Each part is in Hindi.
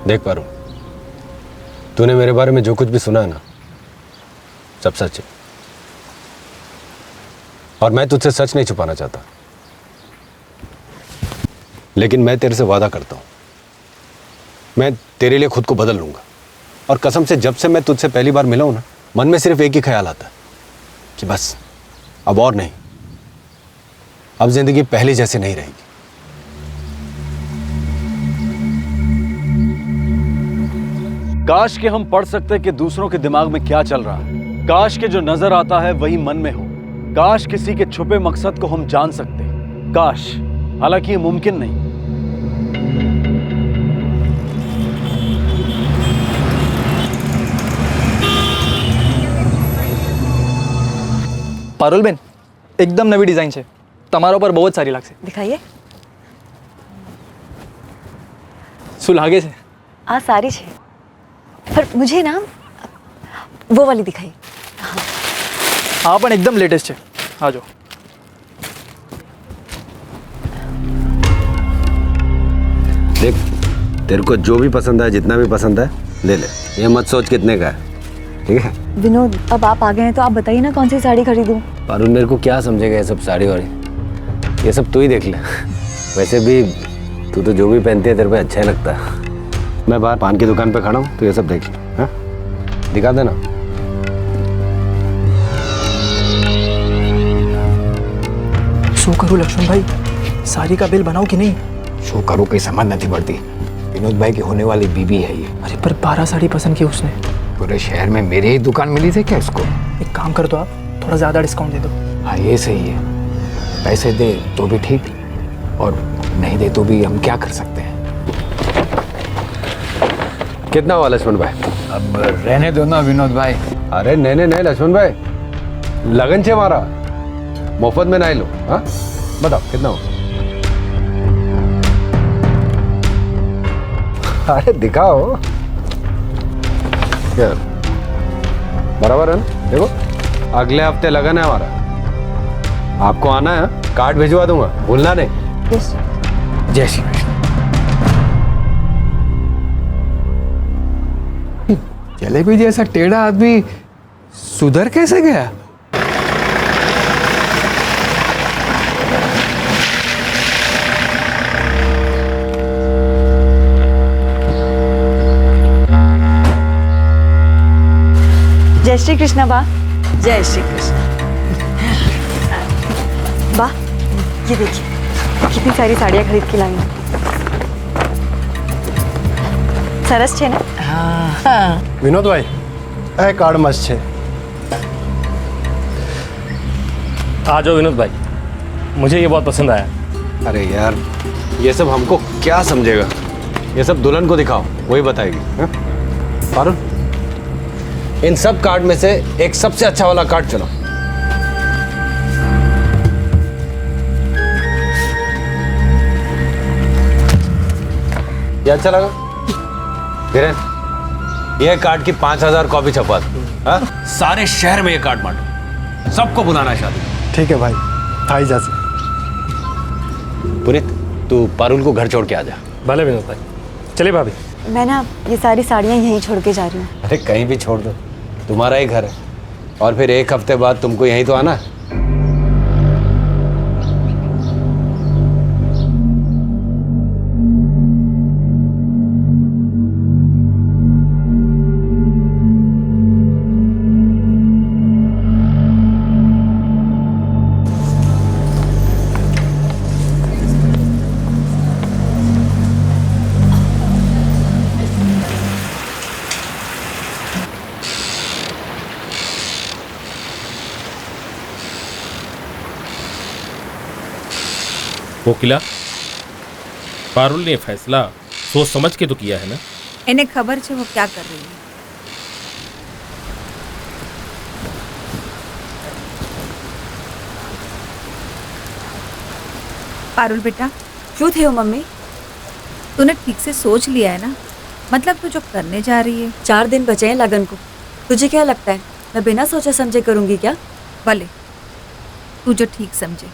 देख पारू, तूने मेरे बारे में जो कुछ भी सुना है ना, सब सच है। और मैं तुझसे सच नहीं छुपाना चाहता, लेकिन मैं तेरे से वादा करता हूं, मैं तेरे लिए खुद को बदल लूंगा। और कसम से जब से मैं तुझसे पहली बार मिला हूं ना, मन में सिर्फ एक ही ख्याल आता है कि बस अब और नहीं, अब जिंदगी पहले जैसी नहीं रहेगी। काश के हम पढ़ सकते कि दूसरों के दिमाग में क्या चल रहा है। काश के जो नजर आता है वही मन में हो। काश किसी के छुपे मकसद को हम जान सकते। काश, हालांकि ये मुमकिन नहीं। पारुल बेन, एकदम नवी डिजाइन है, તમારા પર બહુ જ સારી લાગશે। दिखाइए। શું લાગે છે? આ સારી છે, पर मुझे ना वो वाली दिखाई। हाँ પણ एकदम लेटेस्ट है। आ जाओ। देख, तेरे को जो भी पसंद है, जितना भी पसंद है ले ले, ये मत सोच कितने का है, ठीक है? विनोद, अब आप आ गए हैं तो आप बताइए ना कौन सी साड़ी खरीदूं। पारुल, मेरे को क्या समझेगा ये सब साड़ी वाड़ी, ये सब तू ही देख ले। वैसे भी तू तो जो भी पहनती है तेरे पे अच्छा ही लगता है। मैं बाहर पान की दुकान पे खड़ा हूँ, तो ये सब देख ले। हाँ, दिखा देना। શું કરું લક્ષ્મણભાઈ? સારી का बिल बनाओ कि नहीं? शो करो, कोई समझ नहीं पड़ती। विनोद भाई की होने वाली बीबी है ये। अरे पर 12 साड़ी पसंद की उसने। पूरे शहर में मेरे ही दुकान मिली थी क्या उसको? एक काम कर दो आप, थोड़ा ज़्यादा डिस्काउंट दे दो। हाँ ये सही है, पैसे दे तो भी ठीक, और नहीं दे तो भी हम क्या कर सकते हैं। कितना हुआ लक्ष्मण भाई? अब रहने दो ना विनोद भाई। अरे नहीं नहीं नहीं लक्ष्मण भाई, लगन से मारा, मुफ्त में नहीं लो। हाँ बताओ कितना हो? अरे दिखाओ यार, बराबर है ना? देखो, अगले हफ्ते लगन है हमारा, आपको आना है, कार्ड भिजवा दूंगा, भूलना नहीं। जय श्री कृष्ण। जलेबी जैसा टेढ़ा आदमी सुधर कैसे गया? जय श्री कृष्ण बा। जय श्री कृष्ण। बा, ये देखिए कितनी सारी साड़ियाँ खरीद के लाई हूँ। सरस छे ना? हाँ। विनोद भाई, ए कार्ड मस्त है। आ जाओ विनोद भाई, मुझे ये बहुत पसंद आया। अरे यार, ये सब हमको क्या समझेगा, ये सब दुल्हन को दिखाओ, वही बताएगी। हाँ? पारुल, इन सब कार्ड में से एक सबसे अच्छा वाला कार्ड चुनो। ये अच्छा लगा? धीरेन, ये कार्ड की 5000 कॉपी छपवा दो। हाँ? सारे शहर में ये कार्ड बांटो, सबको बुलाना है शादी। ठीक है भाई, थाई जा से। पुनीत, तू पारुल को घर छोड़ के आ जा। भले विनोद भाई, चलिए भाभी। मैं ना ये सारी साड़ियाँ यहीं छोड़ के जा रही हूँ। अरे कहीं भी छोड़ दो, तुम्हारा ही घर है, और फिर एक हफ्ते बाद तुमको यहीं तो आना है। कोकिला, पारुल ने फैसला सोच समझ के तो किया है ना? इन्हें खबर है वो क्या कर रही है। पारुल बेटा, क्यों थे हो मम्मी? तूने ठीक से सोच लिया है ना? मतलब तू जो करने जा रही है। 4 दिन बचे हैं लगन को, तुझे क्या लगता है मैं बिना सोचे समझे करूंगी क्या? भले तू जो ठीक समझे।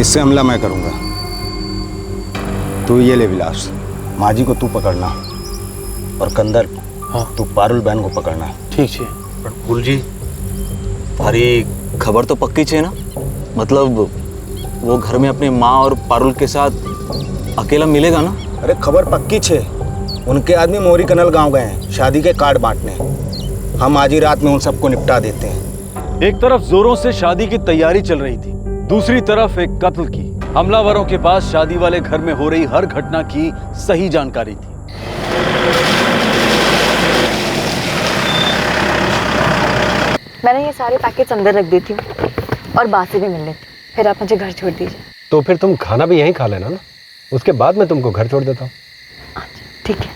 इससे हमला मैं करूंगा। तू ये ले विलास, माजी को तू पकड़ना और कंदर तू पारुल बहन को पकड़ना। ठीक है। પણ ફૂલજી अरे खबर तो पक्की है ना, मतलब वो घर में अपनी माँ और पारुल के साथ अकेला मिलेगा ना? अरे खबर पक्की छे, उनके आदमी मोरी कनल गांव गए हैं शादी के कार्ड बांटने। हम आज ही रात में उन सबको निपटा देते हैं। एक तरफ जोरों से शादी की तैयारी चल रही थी, दूसरी तरफ एक कत्ल की। हमलावरों के पास शादी वाले घर में हो रही हर घटना की सही जानकारी थी। मैंने ये सारे पैकेट्स अंदर रख देती हूँ और बात से भी मिल लेती, फिर आप मुझे घर छोड़ दीजिए। तो फिर तुम खाना भी यहीं खा लेना ना, उसके बाद मैं तुमको घर छोड़ देता हूँ। ठीक है।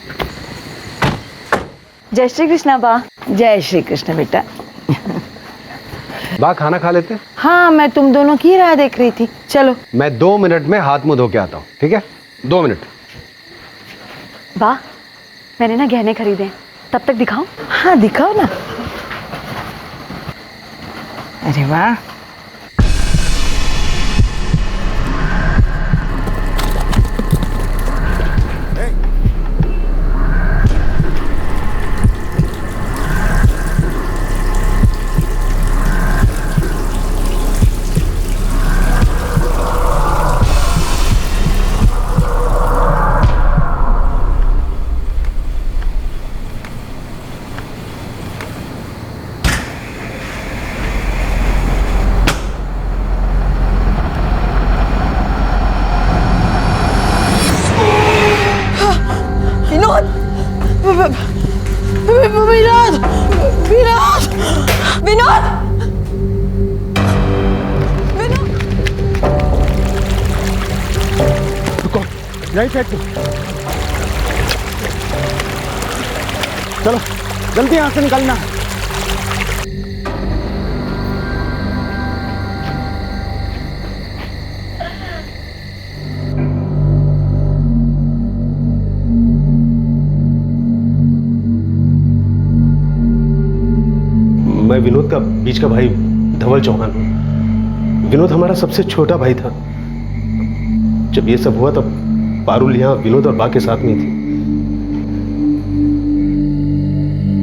जय श्री कृष्णा बा। जय श्री कृष्ण बेटा। बा खाना खा लेते? हाँ, मैं तुम दोनों की राह देख रही थी। चलो मैं 2 मिनट में हाथ मुंह धो के आता हूँ, ठीक है? 2 मिनट। बा, मैंने ना गहने खरीदे हैं, तब तक दिखाऊं? हाँ दिखाओ ना। अरे वाह, विनोद, विनोद, विनोद, विनोद। रुको, यहीं फेंक दो। चलो जल्दी यहाँ से निकलना। मैं विनोद का बीच का भाई धवल चौहान। विनोद हमारा सबसे छोटा भाई था। जब ये सब हुआ तब पारुल यहाँ विनोद और बा के साथ में थी।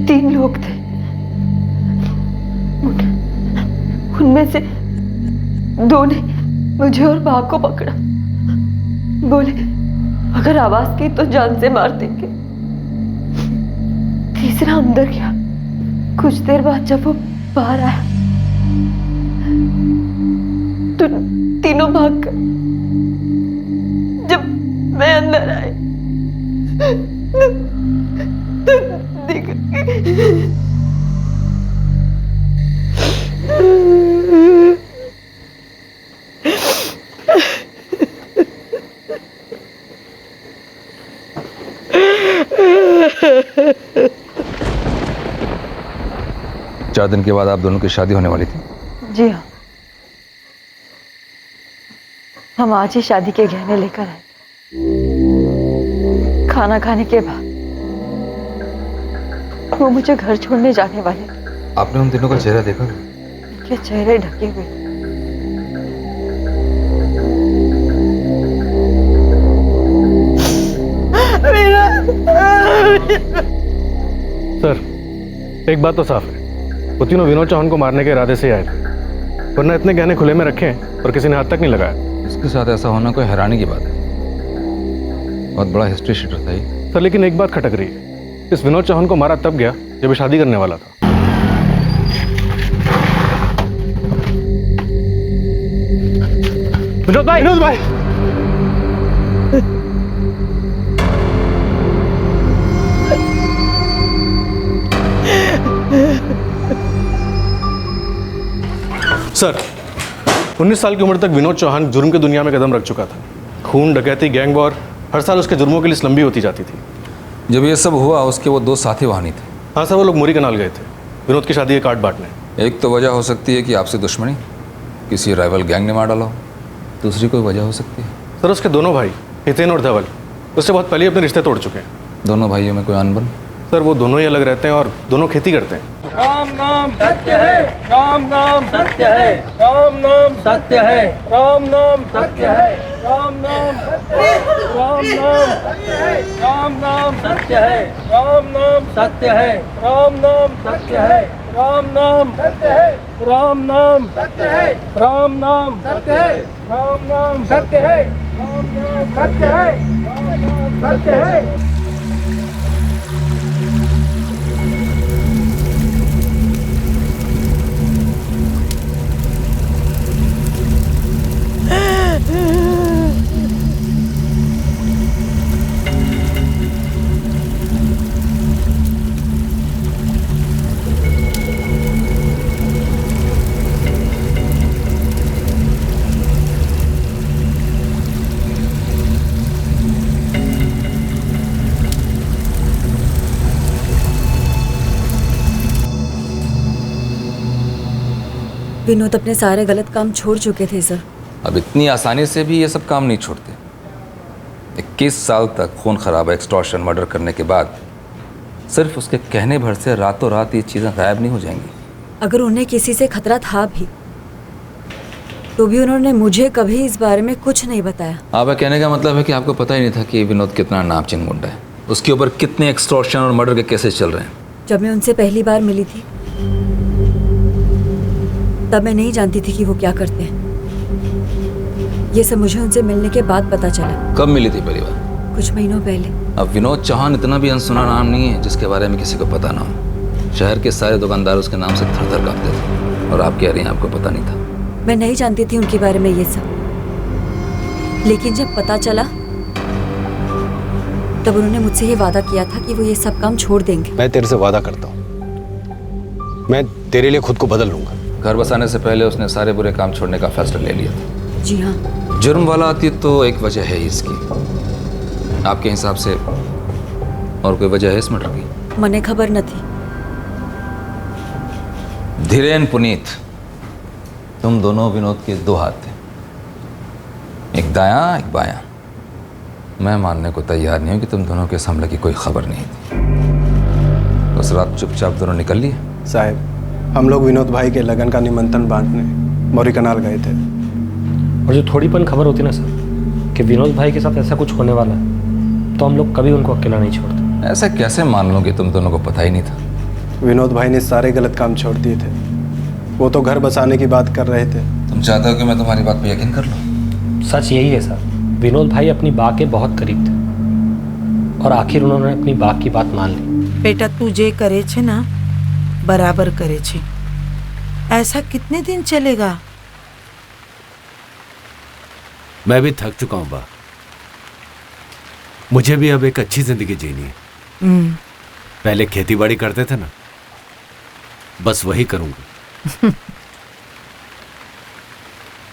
3 लोग थे, उनमें से 2 ने मुझे और बा को पकड़ा, बोले अगर आवाज की तो जान से मार देंगे। तीसरा अंदर गया। कुछ देर बाद जब वो बाहर आया तो तीनों भाग गए। जब मैं अंदर आई तो देखा चार दिन के बाद आप दोनों की शादी होने वाली थी? जी हाँ, हम आज ही शादी के गहने लेकर आए। खाना खाने के बाद वो मुझे घर छोड़ने जाने वाले। आपने उन दिनों का चेहरा देखा? उनके चेहरे ढके हुए। सर, एक बात तो साफ है, वो तीनों विनोद चौहान को मारने के इरादे से आए थे, वरना इतने गहने खुले में रखे हैं और किसी ने हाथ तक नहीं लगाया। इसके साथ ऐसा होना कोई हैरानी की बात है। बहुत बड़ा हिस्ट्री शीटर था ये। सर, लेकिन एक बात खटक रही है, इस विनोद चौहान को मारा तब गया जब ये शादी करने वाला था। विनोद भाई, विनोद भाई, सर, 19 साल की उम्र तक विनोद चौहान जुर्म की दुनिया में कदम रख चुका था। खून, डकैती, गैंग वॉर, हर साल उसके जुर्मों की लिस्ट लंबी होती जाती थी। जब ये सब हुआ उसके वो 2 साथी वहाँ नहीं थे? हाँ सर, वो लोग मोरी कनाल गए थे विनोद की शादी के कार्ड बांटने। एक तो वजह हो सकती है कि आपसे दुश्मनी, किसी राइवल गैंग ने मार डाला हो। दूसरी कोई वजह हो सकती है? सर, उसके दोनों भाई हितेन और धवल उससे बहुत पहले अपने रिश्ते तोड़ चुके हैं। दोनों भाइयों में कोई अनबन? सर, वो दोनों ही अलग रहते हैं और दोनों खेती करते हैं। राम नाम सत्य है, राम नाम सत्य है, राम नाम सत्य है, राम नाम सत्य है, राम नाम सत्य है, राम नाम सत्य है, राम नाम सत्य है, राम नाम सत्य है, राम नाम सत्य है, राम नाम सत्य है, राम नाम सत्य है, राम नाम सत्य है, राम नाम सत्य है, राम नाम सत्य है, राम नाम सत्य है। विनोद अपने सारे गलत काम छोड़ चुके थे सर। अब इतनी आसानी से भी ये सब काम नहीं छोड़ते। 21 साल तक खून खराबा, एक्सटॉर्शन, मर्डर करने के बाद सिर्फ उसके कहने भर से रातों रात ये चीज़ें गायब नहीं हो जाएंगी। अगर उन्हें किसी से खतरा था भी तो भी उन्होंने मुझे कभी इस बारे में कुछ नहीं बताया। आपका कहने का मतलब है कि आपको पता ही नहीं था कि विनोद कितना नामचीन गुंडा है, उसके ऊपर कितने एक्सटॉर्शन और मर्डर के केसेस चल रहे हैं। जब मैं उनसे पहली बार मिली थी तब मैं नहीं जानती थी कि वो क्या करते हैं। ये सब मुझे उनसे मिलने के बाद पता चला। कब मिली थी पहली बार? कुछ महीनों पहले। अब विनोद चौहान इतना भी अनसुना नाम नहीं है जिसके बारे में किसी को पता ना हो। शहर के सारे दुकानदार उसके नाम से थर थर कांपते थे और आप कह रही हैं आपको पता नहीं था। मैं नहीं जानती थी उनके बारे में ये सब, लेकिन जब पता चला तब उन्होंने मुझसे ये वादा किया था कि वो ये सब काम छोड़ देंगे। मैं तेरे से वादा करता हूँ, मैं तेरे लिए खुद को बदल लूंगा। घर बसाने से पहले उसने सारे बुरे काम छोड़ने का फैसला ले लिया था। जी हाँ। जुर्म वाला आती तो एक वजह है इसकी, आपके हिसाब से और कोई वजह है इस मर्डर की? मने खबर न थी। धीरेन, पुनीत, तुम दोनों विनोद के दो हाथ थे, एक दायां एक बायां। मैं मानने को तैयार नहीं हूं कि तुम दोनों के इस हमले की कोई खबर नहीं थी। उस रात चुपचाप दोनों निकल लिए? साहब, हम लोग विनोद भाई के लगन का निमंत्रण बांटने मौरी कनाल गए थे। और जो थोड़ीपन खबर होती ना सर कि विनोद भाई के साथ ऐसा कुछ होने वाला है, तो हम लोग कभी उनको अकेला नहीं छोड़ते। ऐसा कैसे मान लो कि तुम दोनों को पता ही नहीं था? विनोद भाई ने सारे गलत काम छोड़ दिए थे। वो तो घर बसाने की बात कर रहे थे। तुम चाहते हो कि मैं तुम्हारी बात पे यकीन कर लूं? सच यही है सर, विनोद भाई अपनी बात के बहुत करीब थे और आखिर उन्होंने अपनी बात की बात मान ली। बेटा तू जे करे छे ना बराबर करे छे, ऐसा कितने दिन चलेगा? मैं भी थक चुका हूँ बा, मुझे भी अब एक अच्छी जिंदगी जीनी है। पहले खेती बाड़ी करते थे ना, बस वही करूंगा।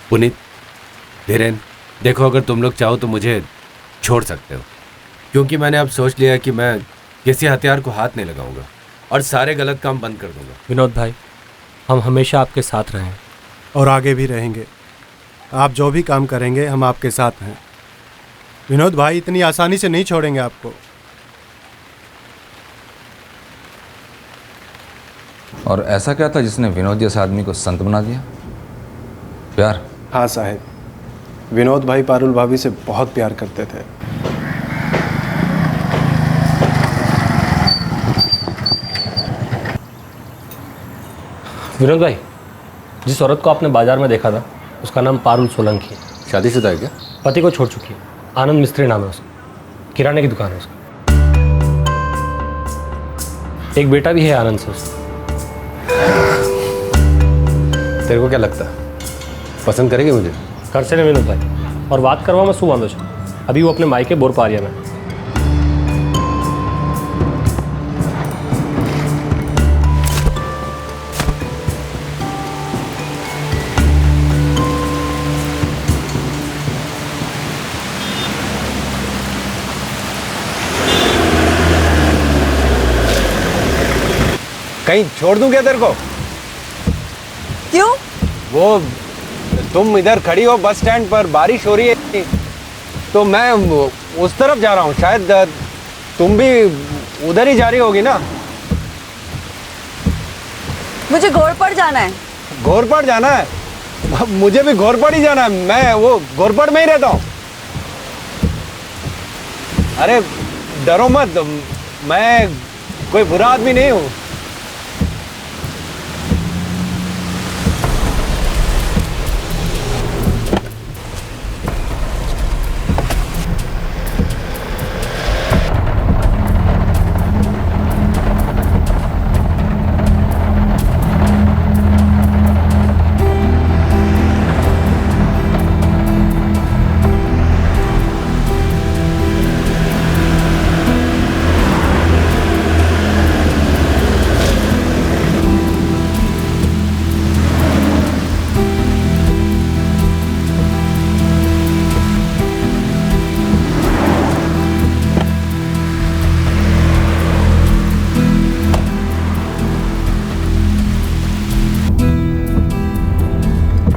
पुनीत, धीरेन, देखो अगर तुम लोग चाहो तो मुझे छोड़ सकते हो, क्योंकि मैंने अब सोच लिया कि मैं किसी हथियार को हाथ नहीं लगाऊंगा और सारे गलत काम बंद कर दूंगा। विनोद भाई, हम हमेशा आपके साथ रहें और आगे भी रहेंगे। आप जो भी काम करेंगे हम आपके साथ हैं। विनोद भाई इतनी आसानी से नहीं छोड़ेंगे आपको। और ऐसा क्या था जिसने विनोद जैसे आदमी को संत बना दिया? प्यार? हाँ साहब, विनोद भाई पारुल भाभी से बहुत प्यार करते थे। विनोद भाई, जिस औरत को आपने बाजार में देखा था उसका नाम पारुल सोलंकी है। शादीशुदा है क्या? पति को छोड़ चुकी है। आनंद मिस्त्री नाम है उसका, किराने की दुकान है उसका। एक बेटा भी है आनंद से उसका। तेरे को क्या लगता है, पसंद करेगी मुझे? कर से विनोद भाई, और बात करवा मैं सुबह दो। अभी वो अपने मायके बोर पा रही है। मैं कहीं छोड़ दूं क्या तेरे को? क्यों? वो तुम इधर खड़ी हो बस स्टैंड पर, बारिश हो रही है तो मैं उस तरफ जा रहा हूँ, शायद तुम भी उधर ही जा रही होगी ना। मुझे घोरपड़ जाना है। घोरपड़ जाना है? मुझे भी घोरपड़ ही जाना है, मैं वो घोरपड़ में ही रहता हूँ। अरे डरो मत, मैं कोई बुरा आदमी नहीं हूँ।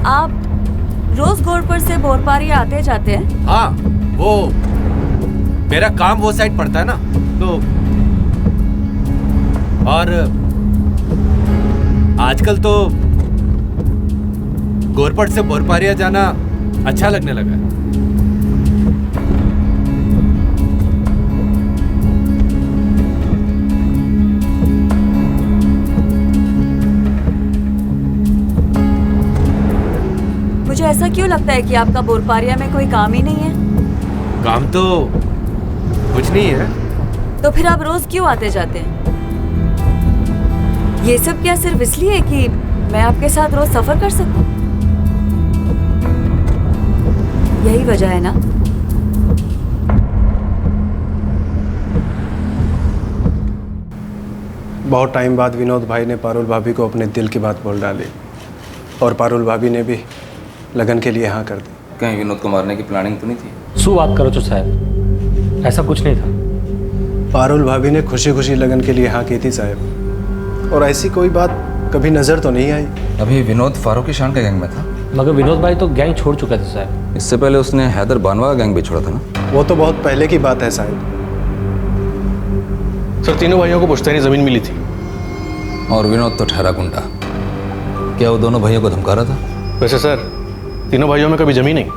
आप रोज घोरपड़ से भोरपारी आते जाते हैं? हाँ, वो मेरा काम वो साइड पड़ता है ना, तो और आजकल तो घोरपड़ से भोरपारिया जाना अच्छा लगने लगा है। मुझे ऐसा क्यों लगता है कि आपका भोरपारिया में कोई काम ही नहीं है? काम तो कुछ नहीं है। तो फिर आप रोज क्यों आते जाते हैं? ये सब क्या सिर्फ इसलिए कि मैं आपके साथ रोज सफर कर सकूं? यही वजह है ना? बहुत टाइम बाद विनोद भाई ने पारुल भाभी को अपने दिल की बात बोल डाली और पारुल भाभी ने भी लगन के लिए हाँ कर दी। कहीं विनोद को मारने की प्लानिंग तो नहीं थी? सु बात करो तो साहब, ऐसा कुछ नहीं था। पारुल भाभी ने खुशी खुशी लगन के लिए हाँ की थी साहब, और ऐसी कोई बात कभी नजर तो नहीं आई। अभी विनोद फारूक की शान के गैंग में था, मगर विनोद भाई तो गैंग छोड़ चुके थे साहब। इससे पहले उसने हैदर बानवा का गैंग भी छोड़ा था ना? वो तो बहुत पहले की बात है साहब। सर, तीनों भाइयों को पुश्तैनी जमीन मिली थी। और विनोद तो ठहरा गुंडा। क्या वो दोनों भाइयों को धमका रहा था? वैसे सर, तीनों भाइयों में कभी जमीन नहीं।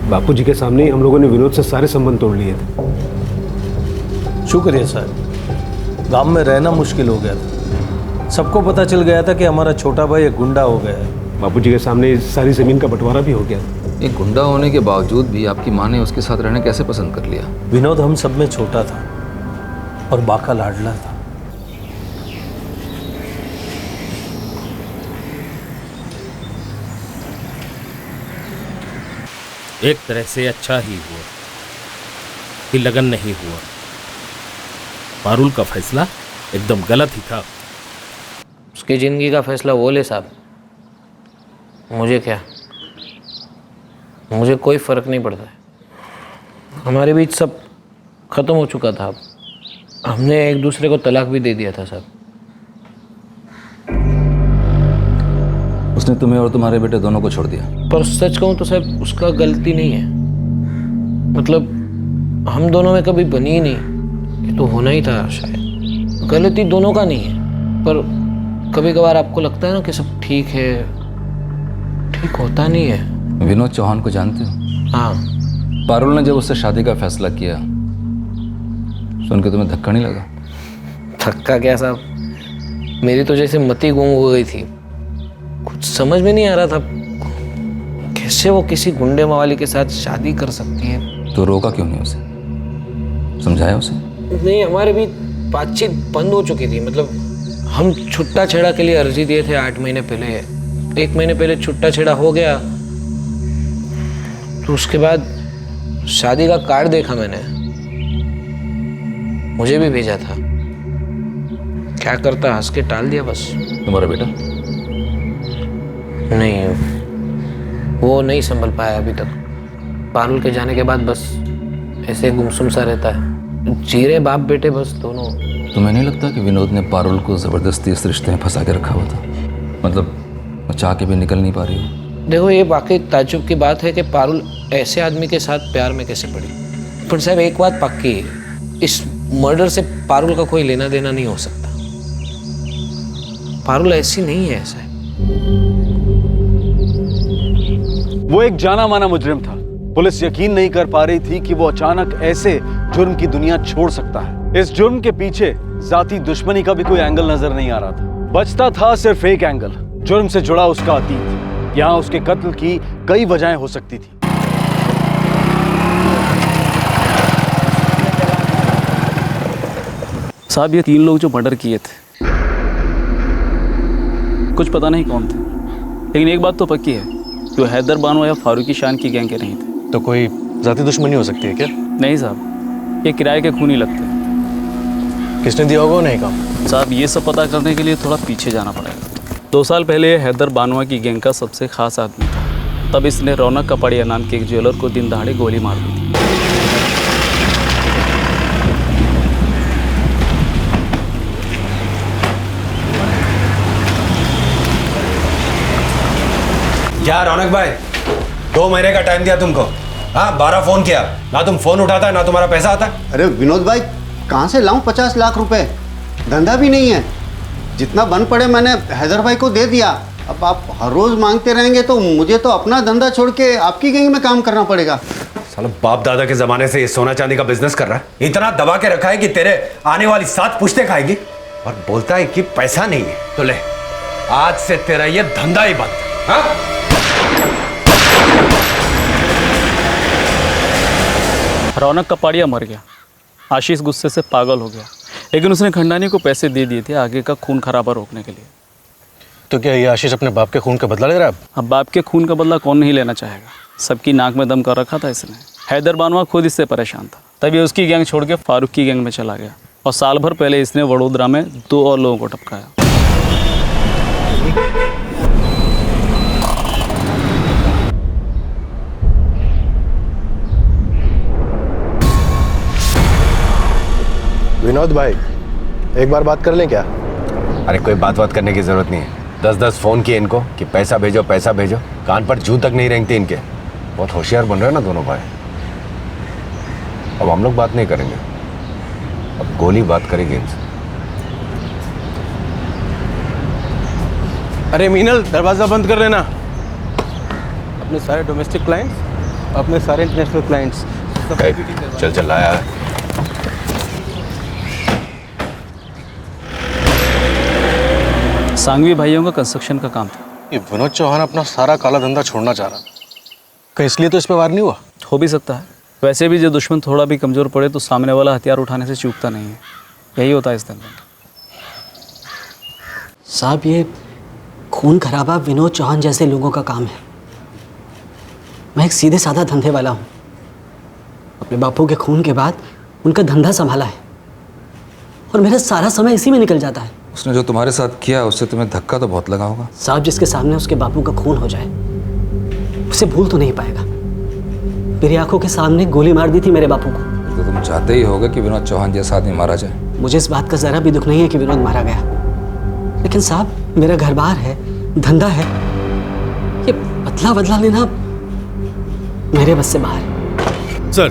बापूजी के सामने ही हम लोगों ने विनोद से सारे संबंध तोड़ लिए थे। शुक्रिया सर, गांव में रहना मुश्किल हो गया था। सबको पता चल गया था कि हमारा छोटा भाई एक गुंडा हो गया है। बापूजी के सामने सारी जमीन का बंटवारा भी हो गया। एक गुंडा होने के बावजूद भी आपकी माँ ने उसके साथ रहना कैसे पसंद कर लिया? विनोद हम सब में छोटा था और बाका लाडला था। एक तरह से अच्छा ही हुआ कि लगन नहीं हुआ। पारुल का फैसला एकदम गलत ही था। उसकी जिंदगी का फैसला वो ले साहब, मुझे क्या, मुझे कोई फर्क नहीं पड़ता है। हमारे बीच सब खत्म हो चुका था। हमने एक दूसरे को तलाक भी दे दिया था साहब। उसने तुम्हें और तुम्हारे बेटे दोनों को छोड़ दिया। पर सच कहूँ तो साहब उसका गलती नहीं है। मतलब हम दोनों में कभी बनी ही नहीं, ये तो होना ही था शायद। गलती दोनों का नहीं है, पर कभी कभार आपको लगता है ना कि सब ठीक है, ठीक होता नहीं है। विनोद चौहान को जानते हो? हाँ। पारुल ने जब उससे शादी का फैसला किया, सुन के तुम्हें धक्का नहीं लगा? धक्का क्या साहब, मेरी तो जैसे मति गुम हो गई थी। कुछ समझ में नहीं आ रहा था कैसे वो किसी गुंडे मवाली के साथ शादी कर सकती है। तो रोका क्यों नहीं उसे? समझाया उसे? नहीं, हमारे भी बातचीत बंद हो चुकी थी। मतलब हम छुट्टा छेड़ा के लिए अर्जी दिए थे 8 महीने पहले। 1 महीने पहले छुट्टा छेड़ा हो गया, तो उसके बाद शादी का कार्ड देखा मैंने, मुझे भी भेजा था। क्या करता, हंस के टाल दिया बस। तुम्हारा बेटा? नहीं, वो नहीं संभल पाया अभी तक। पारुल के जाने के बाद बस ऐसे गुमसुम सा रहता है। जीरे बाप बेटे बस दोनों। तुम्हें नहीं लगता कि विनोद ने पारुल को जबरदस्ती इस रिश्ते में फंसा के रखा हुआ था? मतलब वो चाह के भी निकल नहीं पा रही हो। देखो, ये वाकई ताज्जुब की बात है कि पारुल ऐसे आदमी के साथ प्यार में कैसे पड़ी। पर साहब एक बात पक्की है, इस मर्डर से पारुल का कोई लेना देना नहीं हो सकता। पारुल ऐसी नहीं है, ऐसा है। वो एक जाना माना मुजरिम था। पुलिस यकीन नहीं कर पा रही थी कि वो अचानक ऐसे जुर्म की दुनिया छोड़ सकता है। इस जुर्म के पीछे जाती दुश्मनी का भी कोई एंगल नजर नहीं आ रहा था। बचता था सिर्फ एक एंगल, जुर्म से जुड़ा उसका अतीत। यहाँ उसके कत्ल की कई वजहें हो सकती थी। साहब, ये 3 लोग जो मर्डर किए थे, कुछ पता नहीं कौन थे, लेकिन एक बात तो पक्की है कि वो हैदर बानो या फारूकी शान की गैंग के नहीं थे। तो कोई जाती दुश्मनी हो सकती है क्या? नहीं साहब, ये किराए के खूनी लगते हैं। किसने दिया होगा उन्हें काम? साहब, ये सब पता करने के लिए थोड़ा पीछे जाना पड़ेगा। 2 साल पहले ये हैदर बानवा की गैंग का सबसे खास आदमी था। तब इसने रौनक कपाड़िया नाम के एक ज्वेलर को दिन दहाड़े गोली मार दी थी। क्या रौनक भाई, 2 महीने का टाइम दिया तुमको। हाँ, 12 फोन किया, ना तुम फोन उठाता है ना तुम्हारा पैसा आता है। अरे विनोद भाई, कहाँ से लाऊं 50 लाख रुपए? धंधा भी नहीं है। जितना बन पड़े मैंने हैदर भाई को दे दिया। अब आप हर रोज मांगते रहेंगे तो मुझे तो अपना धंधा छोड़ के आपकी गैंग में काम करना पड़ेगा। साला बाप दादा के जमाने से ये सोना चांदी का बिजनेस कर रहा है। इतना दबा के रखा है कि तेरे आने वाली 7 पुश्ते खाएगी, और बोलता है कि पैसा नहीं है। तो ले, आज से तेरा ये धंधा ही बंद। हाँ? रौनक कपाड़िया मर गया, आशीष गुस्से से पागल हो गया, लेकिन उसने खंडानी को पैसे दे दिए थे आगे का खून खराबा रोकने के लिए। तो क्या ये आशीष अपने बाप के खून का बदला ले रहा है? अब बाप के खून का बदला कौन नहीं लेना चाहेगा? सबकी नाक में दम कर रखा था इसने। हैदर बानवा खुद इससे परेशान था, तभी उसकी गैंग छोड़ के फारूक की गैंग में चला गया, और साल भर पहले इसने वडोदरा में 2 और लोगों को टपकाया। विनोद भाई, एक बार बात कर लें क्या? अरे कोई बात करने की जरूरत नहीं है। 10-10 फोन किए इनको कि पैसा भेजो पैसा भेजो, कान पर जूं तक नहीं रेंगते इनके। बहुत होशियार बन रहे हैं ना दोनों भाई। अब हम लोग बात नहीं करेंगे, अब गोली बात करेगी इनसे। अरे मीनल, दरवाजा बंद कर लेना। अपने सारे डोमेस्टिक क्लाइंट्स, अपने सारे इंटरनेशनल क्लाइंट्स। चल चल लाया है। सांगवी भाइयों का कंस्ट्रक्शन का काम था। ये विनोद चौहान अपना सारा काला धंधा छोड़ना चाह रहा, कहीं इसलिए तो इस पे वार नहीं हुआ? हो भी सकता है। वैसे भी जो दुश्मन थोड़ा भी कमज़ोर पड़े तो सामने वाला हथियार उठाने से चूकता नहीं है। यही होता है इस धंधे में। साहब, ये खून खराबा विनोद चौहान जैसे लोगों का काम है। मैं एक सीधे साधा धंधे वाला हूँ। अपने बापू के खून के बाद उनका धंधा संभाला है, और मेरा सारा समय इसी में निकल जाता है। उसने जो तुम्हारे साथ किया उससे तुम्हें धक्का तो बहुत लगा होगा। साहब, जिसके सामने उसके बापू का खून हो जाए उसे भूल तो नहीं पाएगा। मेरी आंखों के सामने गोली मार दी थी मेरे बापू को। तो तुम चाहते ही होगे कि विनोद चौहान जैसा आदमी मारा जाए। मुझे इस बात का जरा भी दुख नहीं है कि विनोद मारा गया, लेकिन साहब मेरा घर बार है, धंधा है, ये बदला बदला लेना मेरे बस से बाहर है। सर,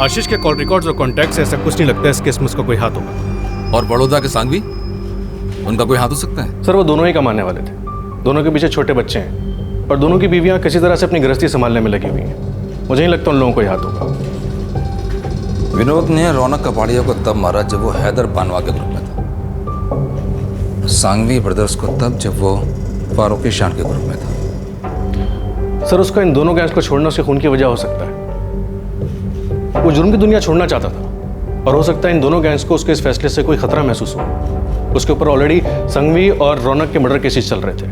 आशीष के कॉल रिकॉर्ड्स और कॉन्टैक्ट से ऐसा कुछ नहीं लगता है इस केस में उसका कोई हाथ होगा। और बड़ौदा के सांगवी, उनका कोई हाथ हो सकता है? सर, वो दोनों ही कमाने वाले थे। दोनों के पीछे छोटे बच्चे हैं, और दोनों की बीवियां किसी तरह से अपनी गृहस्थी संभालने में लगी हुई हैं। मुझे नहीं लगता उन लोगों को ही हाथ होगा। विनोद ने रौनक कपाड़िया को तब मारा जब वो हैदर बानवा के ग्रुप में था। सांगवी ब्रदर्स को तब जब वो फारूकी शान के ग्रुप में था। सर, उसका इन दोनों गैंग्स को छोड़ना उसके खून की वजह हो सकता है। वो जुर्म की दुनिया छोड़ना चाहता था, और हो सकता है इन दोनों गैंग्स को उसके इस फैसले से कोई खतरा महसूस हो। उसके ऊपर ऑलरेडी संघवी और रौनक के मर्डर केसेस चल रहे थे,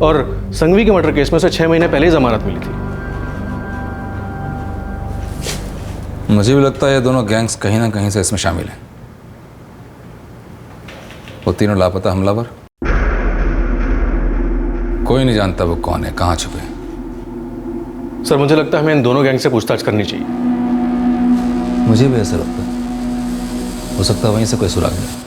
और संघवी के मर्डर केस में से 6 महीने पहले ही जमानत मिली थी। मुझे भी लगता है ये दोनों गैंग्स कहीं ना कहीं से इसमें शामिल हैं। वो तीनों लापता हमलावर, कोई नहीं जानता वो कौन है, कहाँ छुपे। सर, मुझे लगता है हमें इन दोनों गैंग से पूछताछ करनी चाहिए। मुझे भी ऐसा लगता है। हो सकता है वहीं से कोई सुराग मिले।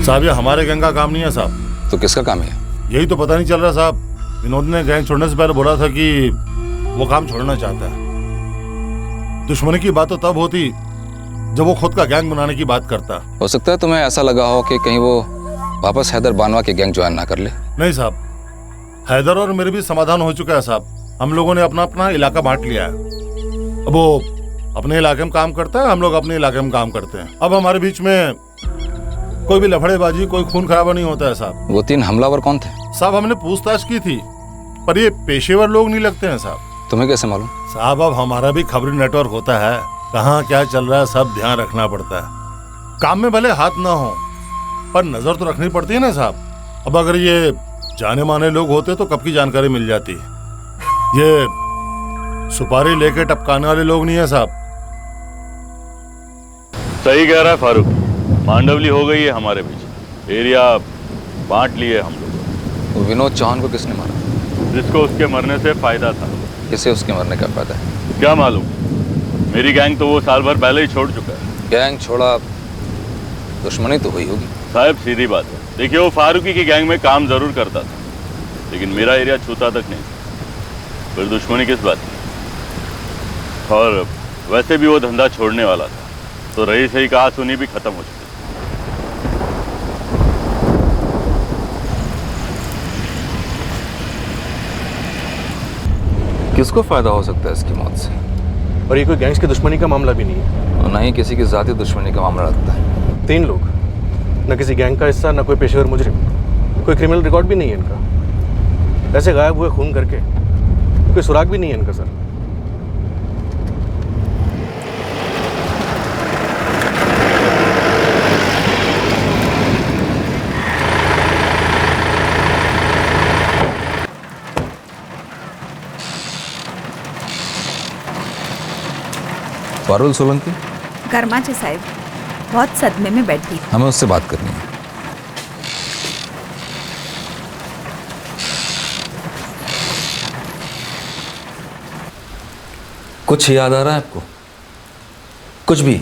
साहब ये हमारे गैंग का काम नहीं है साहब। तो किसका काम है? यही तो पता नहीं चल रहा साहब। विनोद ने गैंग छोड़ने से पहले बोला था कि वो काम छोड़ना चाहता है। दुश्मनी की बात तो तब होती जब वो खुद का गैंग बनाने की बात करता। हो सकता है तुम्हें ऐसा लगा हो कि कहीं वो वापस हैदर बानवा के गैंग ज्वाइन ना कर ले। नहीं साहब, हैदर और मेरे भी समाधान हो चुका है साहब। हम लोगों ने अपना अपना इलाका बांट लिया है। अब वो अपने इलाके में काम करता है, हम लोग अपने इलाके में काम करते हैं। अब हमारे बीच में कोई भी लफड़ेबाजी, कोई खून खराबा नहीं होता है साहब। वो 3 हमलावर कौन थे? साहब हमने पूछताछ की थी, पर ये पेशेवर लोग नहीं लगते हैं साहब। तुम्हें कैसे मालूम? साहब अब हमारा भी खबरी नेटवर्क होता है, कहाँ क्या चल रहा है सब ध्यान रखना पड़ता है। काम में भले हाथ ना हो पर नजर तो रखनी पड़ती है ना साहब। अब अगर ये जाने माने लोग होते तो कब की जानकारी मिल जाती। ये सुपारी लेके टपकाने वाले लोग नहीं है साहब। सही कह रहा है फारूक, मांडवली हो गई है हमारे बीच। एरिया बांट लिए हम लोग। विनोद चौहान को किसने मारा? जिसको उसके मरने से फायदा था। किसे उसके मरने का फायदा है? क्या मालूम, मेरी गैंग तो वो साल भर पहले ही छोड़ चुका है। गैंग छोड़ा, दुश्मनी तो हुई होगी। साहब सीधी बात है, देखिए वो फारूकी की गैंग में काम जरूर करता था, लेकिन मेरा एरिया छूता तक नहीं। फिर दुश्मनी किस बात की? और वैसे भी वो धंधा छोड़ने वाला था, तो रही सही कहा सुनी भी खत्म हो चुकी। किसको फायदा हो सकता है इसकी मौत से? और ये कोई गैंग्स की दुश्मनी का मामला भी नहीं है और ना ही किसी की जाती दुश्मनी का मामला लगता है। 3 लोग, न किसी गैंग का हिस्सा, न कोई पेशेवर मुजरिम, कोई क्रिमिनल रिकॉर्ड भी नहीं है इनका। ऐसे गायब हुए खून करके कोई सुराग भी नहीं है इनका सर। पारुल सोलंकी कर्माचे साहब बहुत सदमे में बैठी। हमें उससे बात करनी है। कुछ याद आ रहा है आपको? कुछ भी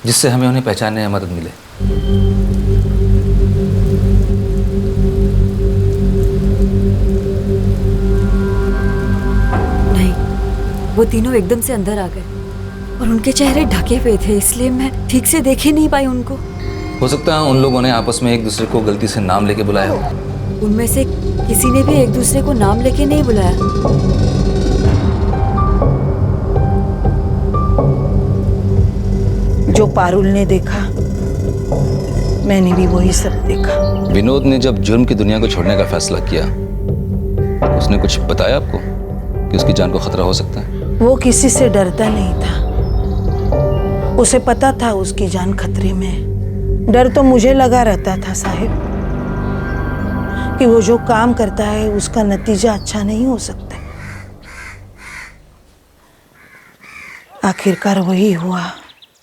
जिससे हमें उन्हें पहचानने में मदद मिले। नहीं, वो तीनों एकदम से अंदर आ गए और उनके चेहरे ढके हुए थे, इसलिए मैं ठीक से देख ही नहीं पाई उनको। हो सकता है उन लोगों ने आपस में एक दूसरे को गलती से नाम लेके बुलाया हो। उनमें से किसी ने भी एक दूसरे को नाम लेके नहीं बुलाया। जो पारुल ने देखा मैंने भी वही सब देखा। विनोद ने जब जुर्म की दुनिया को छोड़ने का फैसला किया, उसने कुछ बताया आपको कि उसकी जान को खतरा हो सकता है? वो किसी से डरता नहीं था, उसे पता था उसकी जान खतरे में है। डर तो मुझे लगा रहता था साहिब कि वो जो काम करता है उसका नतीजा अच्छा नहीं हो सकता। आखिरकार वही हुआ।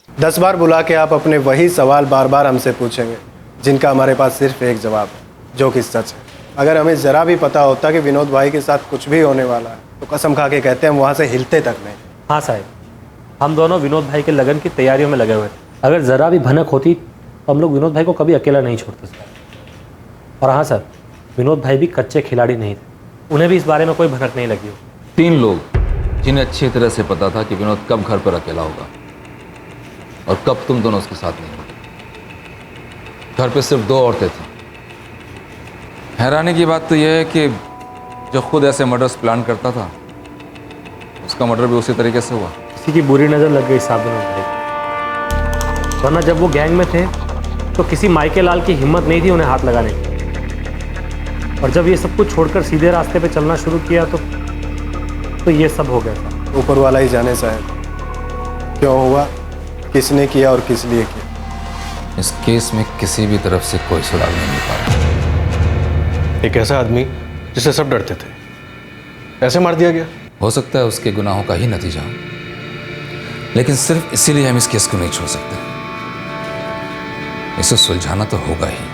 10 बार बुला के आप अपने वही सवाल बार बार हमसे पूछेंगे, जिनका हमारे पास सिर्फ एक जवाब है, जो कि सच है। अगर हमें जरा भी पता होता कि विनोद भाई के साथ कुछ भी होने वाला है तो कसम खा के कहते हैं हम वहाँ से हिलते तक नहीं। हाँ साहब, हम दोनों विनोद भाई के लगन की तैयारियों में लगे हुए थे। अगर ज़रा भी भनक होती तो हम लोग विनोद भाई को कभी अकेला नहीं छोड़ते सर। और हाँ सर, विनोद भाई भी कच्चे खिलाड़ी नहीं थे, उन्हें भी इस बारे में कोई भनक नहीं लगी हो। 3 लोग जिन्हें अच्छी तरह से पता था कि विनोद कब घर पर अकेला होगा और कब तुम दोनों उसके साथ नहीं होगे। घर पे सिर्फ 2 औरतें थीं। हैरानी की बात तो यह है कि जो खुद ऐसे मर्डर्स प्लान करता था, उसका मर्डर भी उसी तरीके से हुआ। किसी की बुरी नज़र लग गई साहब विनोद भाई, वरना जब वो गैंग में थे तो किसी माइके लाल की हिम्मत नहीं थी उन्हें हाथ लगाने की। और जब ये सब कुछ छोड़कर सीधे रास्ते पे चलना शुरू किया तो ये सब हो गया। ऊपर वाला ही जाने साहब क्यों हुआ, किसने किया और किस लिए किया। इस केस में किसी भी तरफ से कोई सुराग नहीं मिल पा रहा। एक ऐसा आदमी जिसे सब डरते थे, ऐसे मार दिया गया। हो सकता है उसके गुनाहों का ही नतीजा, लेकिन सिर्फ इसीलिए हम इस केस को नहीं छोड़ सकते। इसे सुलझाना तो होगा ही।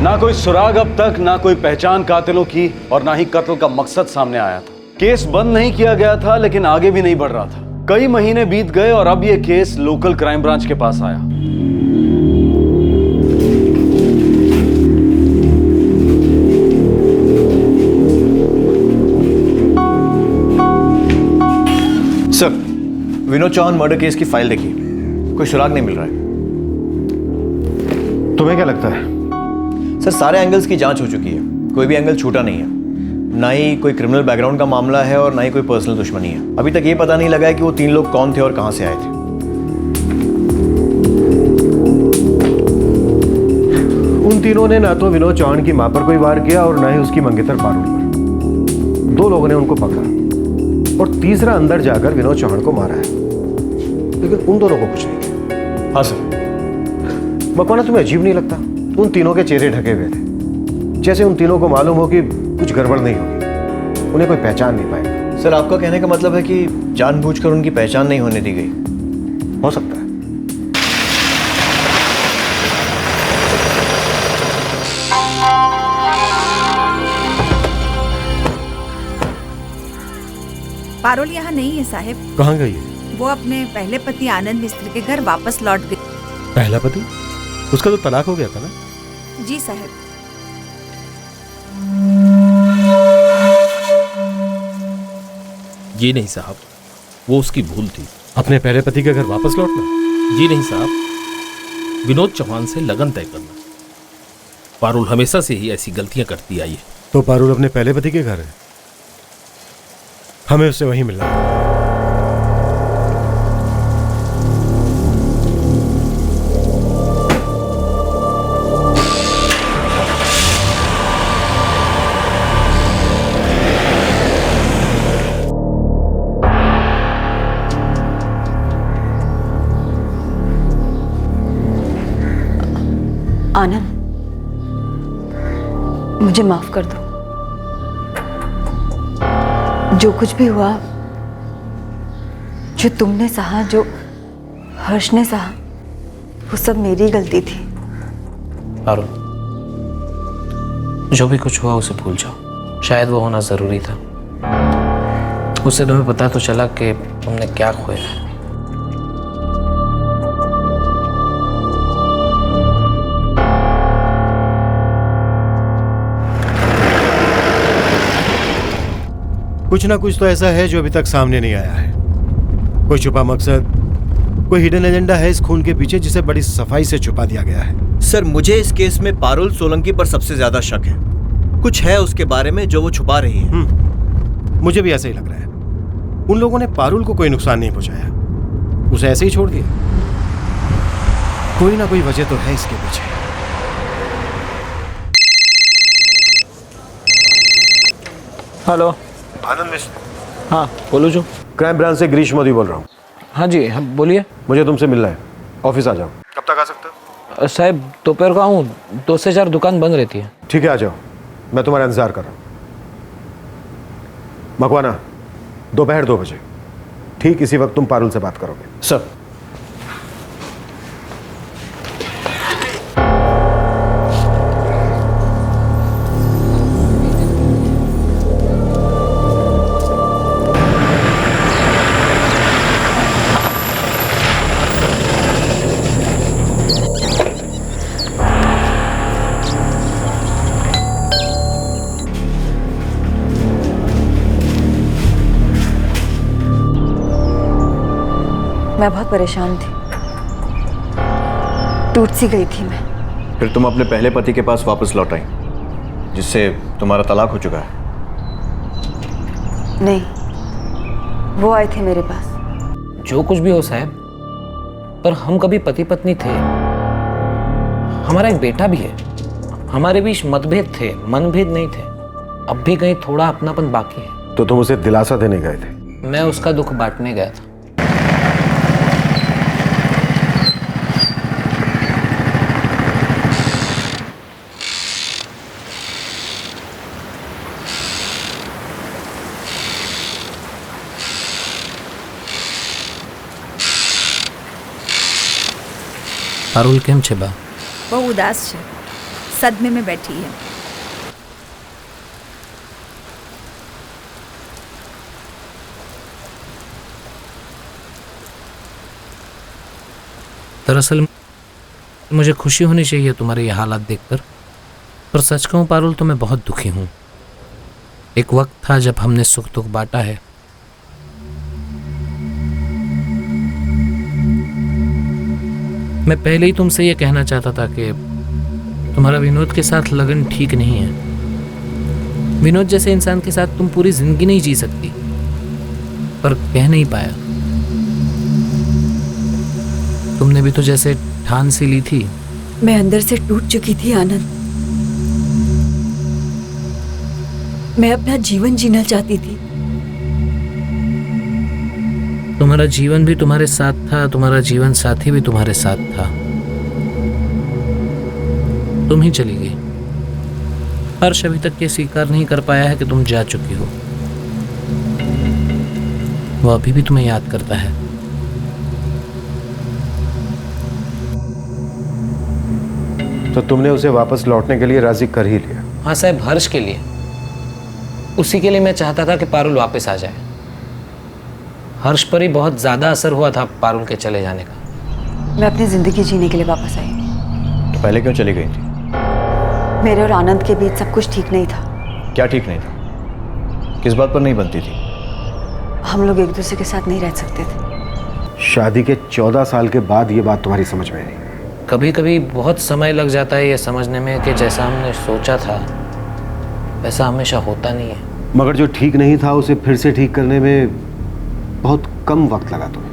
ना कोई सुराग अब तक, ना कोई पहचान कातिलों की, और ना ही कत्ल का मकसद सामने आया था। केस बंद नहीं किया गया था, लेकिन आगे भी नहीं बढ़ रहा था। कई महीने बीत गए और अब यह केस लोकल क्राइम ब्रांच के पास आया। Sir, Vinod Chauhan murder case की फाइल देखिए, कोई सुराग नहीं मिल रहा है। तुम्हें क्या लगता है? सर, सारे एंगल्स की जांच हो चुकी है, कोई भी एंगल छूटा नहीं है। ना ही कोई क्रिमिनल बैकग्राउंड का मामला है और ना ही कोई पर्सनल दुश्मनी है। अभी तक ये पता नहीं लगा है कि वो 3 लोग कौन थे और कहां से आए थे। उन तीनों ने ना तो विनोद चौहान की मां पर कोई वार किया और ना ही उसकी मंगेतर पारुल पर। 2 लोगों ने उनको पकड़ा और तीसरा अंदर जाकर विनोद चौहान को मारा है, लेकिन उन दोनों को कुछ नहीं किया। हाँ सर। मकवाना, तुम्हें अजीब नहीं लगता? उन तीनों के चेहरे ढके हुए थे, जैसे उन तीनों को मालूम हो कि कुछ गड़बड़ नहीं होगी, उन्हें कोई पहचान नहीं पाएगा। सर, आपका कहने का मतलब है कि जानबूझकर उनकी पहचान नहीं होने दी गई? हो सकता है। पारुल यहाँ नहीं है साहब। कहाँ गई है? वो अपने पहले पति आनंद मिस्त्री के घर वापस लौट गई। पहला पति? उसका तो तलाक हो गया था ना? जी साहब। जी नहीं साहब, वो उसकी भूल थी। अपने पहले पति के घर वापस लौटना? जी नहीं साहब, विनोद चौहान से लगन तय करना। पारुल हमेशा से ही ऐसी गलतियां करती आई है। तो पारुल अपने पहले पति के घर है, हमें उससे वहीं मिलना है। आनंद, मुझे माफ कर दो। जो कुछ भी हुआ, जो तुमने सहा, जो हर्ष ने सहा, वो सब मेरी गलती थी। पारुल, जो भी कुछ हुआ उसे भूल जाओ। शायद वो होना जरूरी था। उससे तुम्हें पता तो चला कि तुमने क्या खोया है। कुछ ना कुछ तो ऐसा है जो अभी तक सामने नहीं आया है। कोई छुपा मकसद, कोई हिडन एजेंडा है इस खून के पीछे जिसे बड़ी सफाई से छुपा दिया गया है। सर, मुझे इस केस में पारुल सोलंकी पर सबसे ज्यादा शक है। कुछ है उसके बारे में जो वो छुपा रही है। मुझे भी ऐसा ही लग रहा है। उन लोगों ने पारुल को कोई नुकसान नहीं पहुंचाया, उसे ऐसे ही छोड़ दिया। कोई ना कोई वजह तो है इसके पीछे। हेलो, आनंद मिश्र। हाँ बोलो। जो क्राइम ब्रांच से गिरीश मोदी बोल रहा हूँ। हाँ जी, हाँ बोलिए। मुझे तुमसे मिलना है, ऑफिस आ जाओ। कब तक आ सकते हो? साहब, दोपहर को आऊँ, 2 से 4 दुकान बंद रहती है। ठीक है, आ जाओ, मैं तुम्हारा इंतजार कर रहा हूँ। मकवाना, दोपहर 2 बजे ठीक इसी वक्त तुम पारुल से बात करोगे। सर। मैं बहुत परेशान थी, टूट सी गई थी मैं। फिर तुम अपने पहले पति के पास वापस लौट आई, जिससे तुम्हारा तलाक हो चुका है। नहीं, वो आए थे मेरे पास। जो कुछ भी हो साहब, पर हम कभी पति पत्नी थे। हमारा एक बेटा भी है। हमारे बीच मतभेद थे, मनभेद नहीं थे। अब भी कहीं थोड़ा अपनापन बाकी है। तो तुम उसे दिलासा देने गए थे? मैं उसका दुख बांटने गया था। पारुल केम छे बा? वो उदास है, सदमे में बैठी है। दरअसल मुझे खुशी होनी चाहिए तुम्हारे ये हालात देखकर, पर सच कहूँ पारुल तो मैं बहुत दुखी हूँ। एक वक्त था जब हमने सुख दुख बांटा है। मैं पहले ही तुमसे ये कहना चाहता था कि तुम्हारा विनोद के साथ लगन ठीक नहीं है। विनोद जैसे इंसान के साथ तुम पूरी जिंदगी नहीं जी सकती, पर कह नहीं पाया। तुमने भी तो जैसे ठान सी ली थी। मैं अंदर से टूट चुकी थी आनंद। मैं अपना जीवन जीना चाहती थी। तुम्हारा जीवन भी तुम्हारे साथ था, तुम्हारा जीवन साथी भी तुम्हारे साथ था। तुम ही चली गई। हर्ष अभी तक ये स्वीकार नहीं कर पाया है कि तुम जा चुकी हो। वो अभी भी तुम्हें याद करता है। तो तुमने उसे वापस लौटने के लिए राजी कर ही लिया? हाँ साहब, हर्ष के लिए। उसी के लिए मैं चाहता था कि पारुल वापस आ जाए। हर्ष पर ही बहुत ज्यादा असर हुआ था पारुल के चले जाने का। मैं अपनी जिंदगी जीने के लिए वापस आई। तो पहले क्यों चली गई थी? मेरे और आनंद के बीच सब कुछ ठीक नहीं था। क्या ठीक नहीं था? किस बात पर नहीं बनती थी? हम लोग एक दूसरे के साथ नहीं रह सकते थे। शादी के 14 साल के बाद ये बात तुम्हारी समझ में आई? कभी कभी बहुत समय लग जाता है ये समझने में कि जैसा हमने सोचा था वैसा हमेशा होता नहीं है। मगर जो ठीक नहीं था उसे फिर से ठीक करने में बहुत कम वक्त लगा तुम्हें।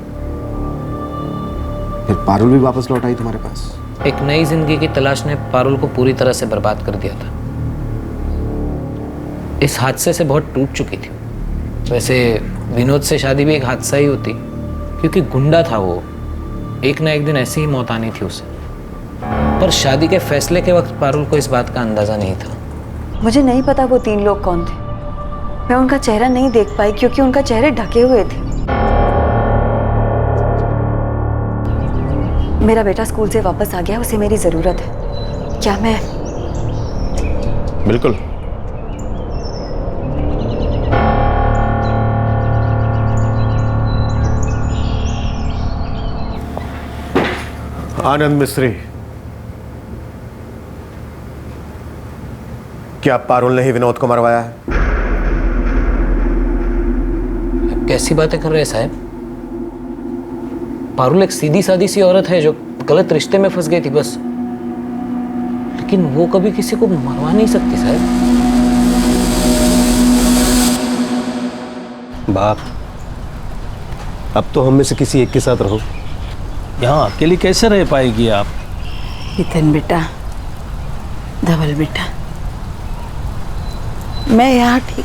फिर पारुल भी वापस लौट आई तुम्हारे पास। एक नई जिंदगी की तलाश ने पारुल को पूरी तरह से बर्बाद कर दिया था। इस हादसे से बहुत टूट चुकी थी। वैसे विनोद से शादी भी एक हादसा ही होती, क्योंकि गुंडा था वो। एक ना एक दिन ऐसी ही मौत आनी थी उसे। पर शादी के फैसले के वक्त पारुल को इस बात का अंदाजा नहीं था। मुझे नहीं पता वो 3 लोग कौन थे। मैं उनका चेहरा नहीं देख पाई क्योंकि उनका चेहरे ढके हुए थे। मेरा बेटा स्कूल से वापस आ गया, उसे मेरी जरूरत है। क्या मैं? बिल्कुल। आनंद मिस्त्री, क्या पारुल ने ही विनोद को मरवाया है? कैसी बातें कर रहे हैं साहब? पारुल एक सीधी सादी सी औरत है जो गलत रिश्ते में फंस गई थी बस। लेकिन वो कभी किसी को मरवा नहीं सकती साहब। बाप, अब तो हम में से किसी एक के साथ रहो। यहाँ अकेली कैसे रह पाएगी आप? नितिन बेटा, धवल बेटा, मैं यहाँ ठीक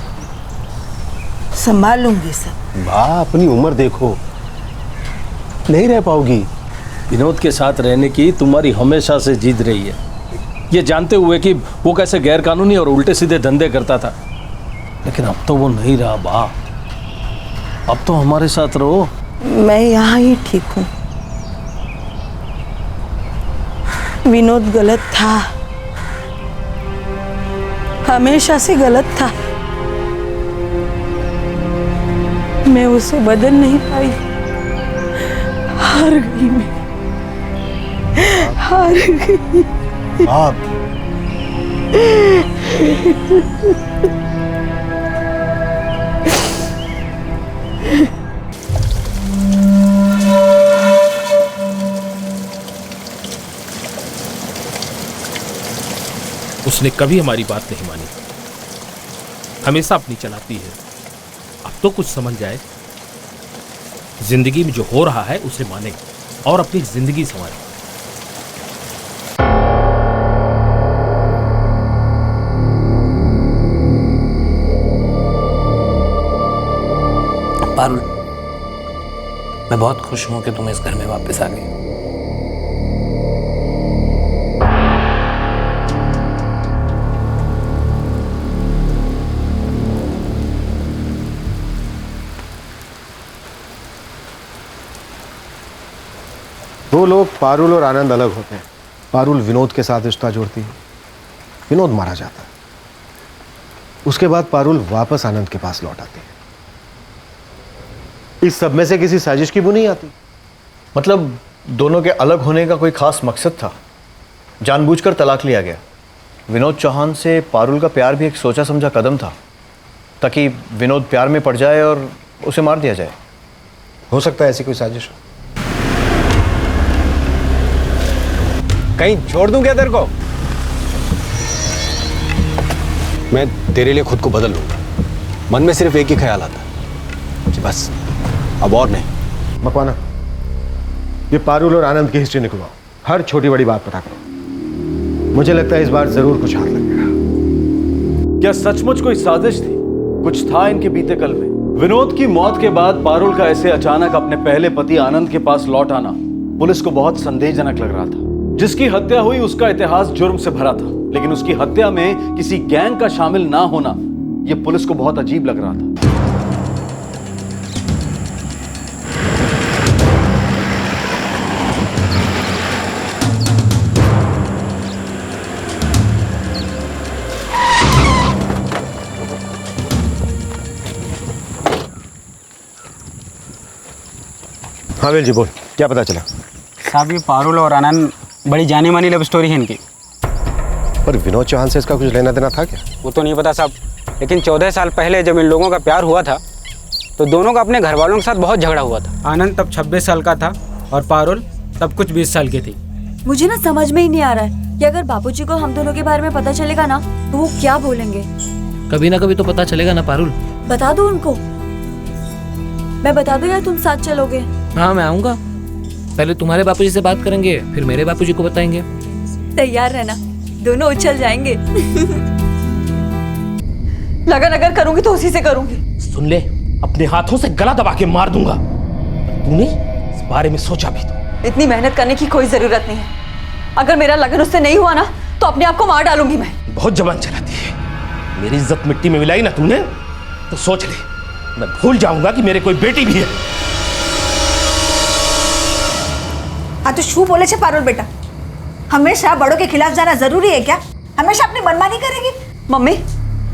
संभाल लूंगी सब। वाह, अपनी उम्र देखो, नहीं रह पाओगी। विनोद के साथ रहने की तुम्हारी हमेशा से जिद रही है, ये जानते हुए कि वो कैसे गैर कानूनी और उल्टे सीधे धंधे करता था। लेकिन अब तो वो नहीं रहा बा। अब तो हमारे साथ रहो। मैं यहाँ ही ठीक हूँ। विनोद गलत था, हमेशा से गलत था। मैं उसे बदल नहीं पाई। हार गई मैं, हार गई। आप उसने कभी हमारी बात नहीं मानी, हमेशा अपनी चलाती है। अब तो कुछ समझ जाए, जिंदगी में जो हो रहा है उसे माने और अपनी जिंदगी संवारे। पारुल, मैं बहुत खुश हूं कि तुम इस घर में वापस आ गई। दो लोग पारुल और आनंद अलग होते हैं। पारुल विनोद के साथ रिश्ता जोड़ती है, विनोद मारा जाता है। उसके बाद पारुल वापस आनंद के पास लौट आती है। इस सब में से किसी साजिश की बुनी आती? मतलब दोनों के अलग होने का कोई खास मकसद था? जानबूझकर तलाक लिया गया। विनोद चौहान से पारुल का प्यार भी एक सोचा समझा कदम था, ताकि विनोद प्यार में पड़ जाए और उसे मार दिया जाए। हो सकता है ऐसी कोई साजिश। कहीं छोड़ दूं क्या तेरे को? मैं तेरे लिए खुद को बदल लूंगा। मन में सिर्फ एक ही ख्याल आता कि बस अब और नहीं। मकवाना, ये पारुल और आनंद की हिस्ट्री निकलवाओ, हर छोटी बड़ी बात पता करो। मुझे लगता है इस बार जरूर कुछ हाथ लगेगा। क्या सचमुच कोई साजिश थी? कुछ था इनके बीते कल में? विनोद की मौत के बाद पारुल का ऐसे अचानक अपने पहले पति आनंद के पास लौट आना पुलिस को बहुत संदेहजनक लग रहा था। जिसकी हत्या हुई उसका इतिहास जुर्म से भरा था, लेकिन उसकी हत्या में किसी गैंग का शामिल ना होना यह पुलिस को बहुत अजीब लग रहा था। हाँ वेल जी, बोल, क्या पता चला? साहब, ये पारुल और आनंद बड़ी जानी मानी लव स्टोरी है इनकी। पर विनोद चौहान से इसका कुछ लेना देना था क्या? वो तो नहीं पता साहब, लेकिन 14 साल पहले जब इन लोगों का प्यार हुआ था तो दोनों का अपने घर वालों के साथ बहुत झगड़ा हुआ था। आनंद तब 26 साल का था और पारुल तब कुछ 20 साल की थी। मुझे ना समझ में ही नहीं आ रहा है कि अगर बापूजी को हम दोनों के बारे में पता चलेगा ना तो वो क्या बोलेंगे। कभी ना कभी तो पता चलेगा ना पारुल। बता दो उनको। मैं बता दूं या तुम साथ चलोगे? हाँ, मैं आऊँगा। पहले तुम्हारे बापूजी से बात करेंगे, फिर मेरे बापूजी को बताएंगे। तैयार रहना, दोनों उछल जाएंगे। लगन अगर करूंगी तो उसी से करूंगी। सुन ले, अपने हाथों से गला दबा के मार दूंगा। तूने इस बारे में सोचा भी तो? इतनी मेहनत करने की कोई जरूरत नहीं है। अगर मेरा लगन उससे नहीं हुआ ना तो अपने आप को मार डालूंगी मैं। बहुत जबान चलाती है। मेरी इज्जत मिट्टी में मिलाई ना तूने, तो सोच ले, मैं भूल जाऊंगा कि मेरे कोई बेटी भी है। हाँ तो शू बोले छे पारुल बेटा, हमेशा बड़ों के खिलाफ जाना जरूरी है क्या? हमेशा अपनी मनमानी करेगी? मम्मी,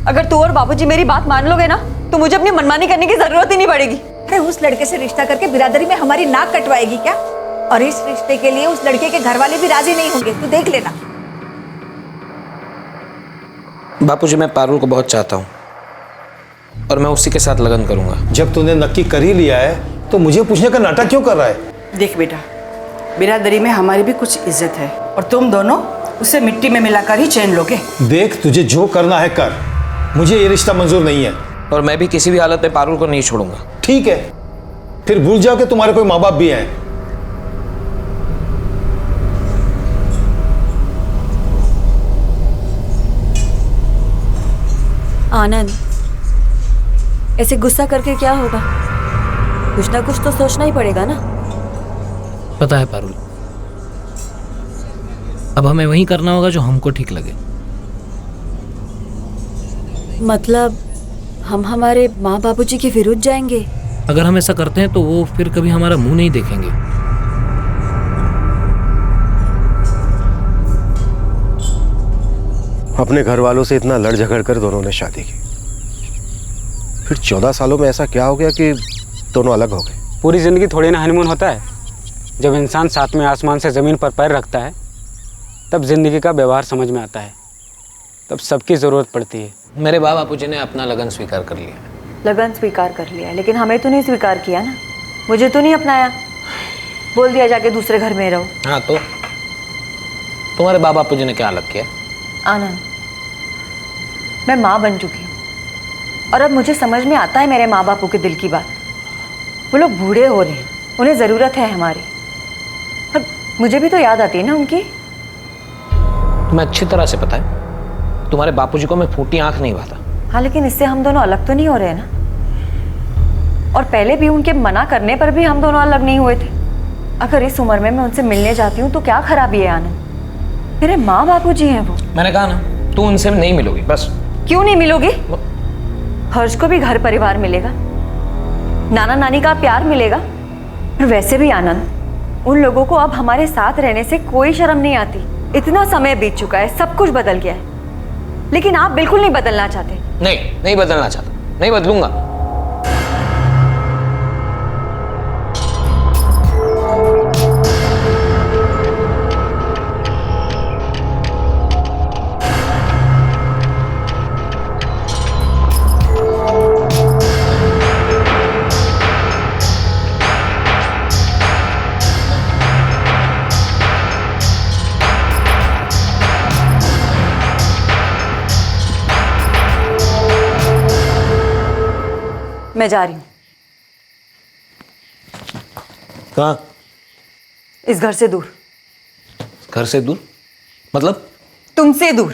अगर तू और बाबूजी मेरी बात मान लोगे ना तो मुझे अपनी मनमानी करने की जरूरत ही नहीं पड़ेगी। अरे उस लड़के से रिश्ता करके बिरादरी में हमारी नाक कटवाएगी क्या? और इस रिश्ते के लिए उस लड़के के घर वाले भी राजी नहीं होंगे, तू देख लेना। बापूजी, मैं पारुल को बहुत चाहता हूँ और मैं उसी के साथ लगन करूंगा। जब तूने नक्की कर ही लिया है तो मुझे पूछने का नाटक क्यों कर रहा है? देख बेटा, बिरादरी में हमारी भी कुछ इज्जत है और तुम दोनों उसे मिट्टी में मिलाकर ही चैन लोगे। देख, तुझे जो करना है कर, मुझे ये रिश्ता मंजूर नहीं है। और मैं भी किसी भी हालत में पारुल को नहीं छोड़ूंगा। ठीक है, फिर भूल जाओ कि तुम्हारे कोई माँ बाप भी हैं। आनंद, ऐसे गुस्सा करके क्या होगा? कुछ ना कुछ तो सोचना ही पड़ेगा ना। पता है पारुल, अब हमें वही करना होगा जो हमको ठीक लगे। मतलब हम हमारे माँ बापूजी के विरुद्ध जाएंगे? अगर हम ऐसा करते हैं तो वो फिर कभी हमारा मुंह नहीं देखेंगे। अपने घर वालों से इतना लड़ झगड़ कर दोनों ने शादी की, फिर 14 सालों में ऐसा क्या हो गया कि दोनों अलग हो गए? पूरी जिंदगी थोड़ी ना हनीमून होता है। जब इंसान साथ में आसमान से ज़मीन पर पैर रखता है तब जिंदगी का व्यवहार समझ में आता है, तब सबकी ज़रूरत पड़ती है। मेरे बापूजी ने अपना लगन स्वीकार कर लिया। लगन स्वीकार कर लिया, लेकिन हमें तो नहीं स्वीकार किया ना। मुझे तो नहीं अपनाया, बोल दिया जाके दूसरे घर में रहो। हाँ तो तुम्हारे बापूजी ने क्या अलग किया? आनंद, मैं माँ बन चुकी हूँ और अब मुझे समझ में आता है मेरे माँ बापू के दिल की बात। वो लोग बूढ़े हो रहे हैं, उन्हें ज़रूरत है हमारी, और मुझे भी तो याद आती है ना उनकी। तुम्हें अच्छी तरह से पता है तुम्हारे बापूजी को मैं फूटी आंख नहीं भाता। हाँ, लेकिन इससे हम दोनों अलग तो नहीं हो रहे हैं ना। और पहले भी उनके मना करने पर भी हम दोनों अलग नहीं हुए थे। अगर इस उम्र में मैं उनसे मिलने जाती हूँ तो क्या खराबी है आनंद? मेरे माँ बापूजी हैं वो। मैंने कहा ना, तू उनसे नहीं मिलोगी बस। क्यों नहीं मिलोगी? हर्ष को भी घर परिवार मिलेगा, नाना नानी का प्यार मिलेगा। और वैसे भी आनंद, उन लोगों को अब हमारे साथ रहने से कोई शर्म नहीं आती। इतना समय बीत चुका है, सब कुछ बदल गया है, लेकिन आप बिल्कुल नहीं बदलना चाहते। नहीं बदलना चाहता, नहीं बदलूंगा। मैं जा रही हूँ। कहाँ? इस घर से दूर। घर से दूर मतलब? तुमसे दूर।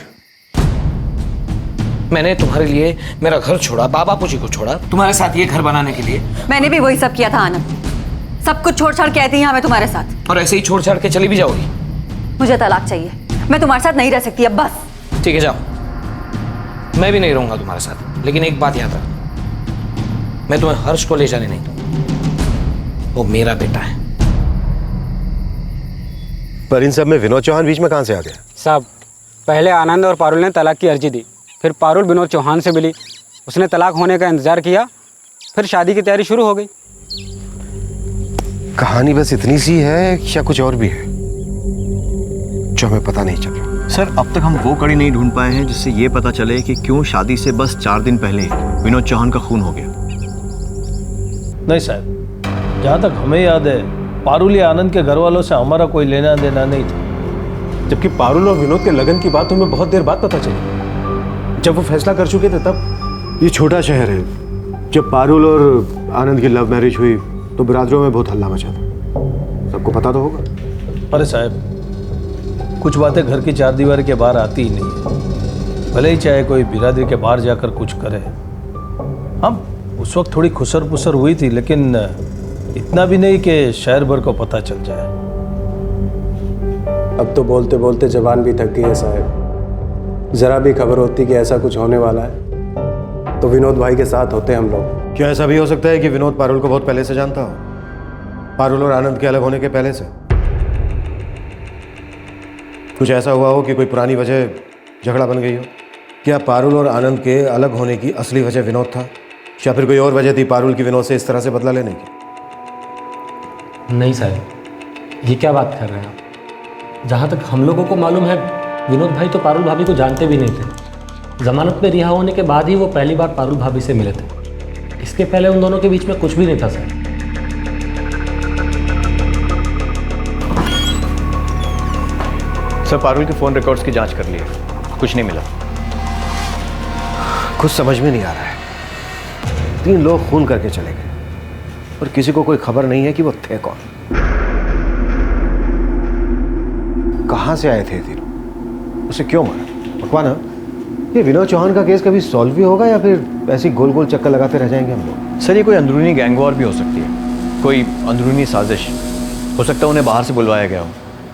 मैंने तुम्हारे लिए मेरा घर छोड़ा, बाबा जी को छोड़ा तुम्हारे साथ ये घर बनाने के लिए। मैंने भी वही सब किया था आनंद। सब कुछ छोड़ छाड़ के आई थी यहाँ मैं तुम्हारे साथ। और ऐसे ही छोड़ छाड़ के चली भी जाओगी? मुझे तलाक चाहिए। मैं तुम्हारे साथ नहीं रह सकती अब, बस। ठीक है, जाओ। मैं भी नहीं रहूंगा तुम्हारे साथ, लेकिन एक बात याद रख, मैं तुम्हें हर्ष को ले जाने नहीं दूंगा। वो मेरा बेटा है। पर इन सब में विनोद चौहान बीच में कहां से आ गया? साहब, पहले आनंद और पारुल ने तलाक की अर्जी दी, फिर पारुल विनोद चौहान से मिली, उसने तलाक होने का इंतजार किया, फिर शादी की तैयारी शुरू हो गई। कहानी बस इतनी सी है या कुछ और भी है जो हमें पता नहीं चल रहा? सर, अब तक हम वो कड़ी नहीं ढूंढ पाए हैं जिससे ये पता चले कि क्यों शादी से बस 4 दिन पहले विनोद चौहान का खून हो गया। नहीं साहब, जहाँ तक हमें याद है पारुल या आनंद के घर वालों से हमारा कोई लेना देना नहीं था। जबकि पारुल और विनोद के लगन की बात हमें बहुत देर बाद पता चली, जब वो फैसला कर चुके थे तब। ये छोटा शहर है, जब पारुल और आनंद की लव मैरिज हुई तो बिरादरों में बहुत हल्ला मचा था, सबको पता तो होगा। अरे साहब, कुछ बातें घर की 4 दीवार के बाहर आती ही नहीं है, भले ही चाहे कोई बिरादरी के बाहर जाकर कुछ करे। हम उस वक्त थोड़ी खुसर पुसर हुई थी, लेकिन इतना भी नहीं कि शहर भर को पता चल जाए। अब तो बोलते बोलते जबान भी थक गई है साहब। जरा भी खबर होती कि ऐसा कुछ होने वाला है तो विनोद भाई के साथ होते हम लोग। क्या ऐसा भी हो सकता है कि विनोद पारुल को बहुत पहले से जानता हो, पारुल और आनंद के अलग होने के पहले से? कुछ ऐसा हुआ हो कि कोई पुरानी वजह झगड़ा बन गई हो? क्या पारुल और आनंद के अलग होने की असली वजह विनोद था, या फिर कोई और वजह थी पारुल की विनोद से इस तरह से बदला लेने की? नहीं साहब, ये क्या बात कर रहे हैं आप? जहाँ तक हम लोगों को मालूम है, विनोद भाई तो पारुल भाभी को जानते भी नहीं थे। जमानत पे रिहा होने के बाद ही वो पहली बार पारुल भाभी से मिले थे। इसके पहले उन दोनों के बीच में कुछ भी नहीं था सर। सर, पारुल के फ़ोन रिकॉर्ड्स की जांच कर ली है, कुछ नहीं मिला। कुछ समझ में नहीं आ रहा है। 3 लोग खून करके चले गए और किसी को कोई खबर नहीं है कि वो थे कौन, कहां से आए थे तीनों, उसे क्यों मारा? मकवाना, ये विनोद चौहान का केस कभी सॉल्व भी होगा या फिर ऐसी गोल गोल चक्कर लगाते रह जाएंगे हम लोग? सर, ये कोई अंदरूनी गैंग वॉर भी हो सकती है, कोई अंदरूनी साजिश हो सकता है। उन्हें बाहर से बुलवाया गया हो।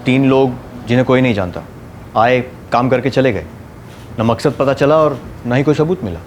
3 लोग जिन्हें कोई नहीं जानता आए, काम करके चले गए, न मकसद पता चला और न ही कोई सबूत मिला।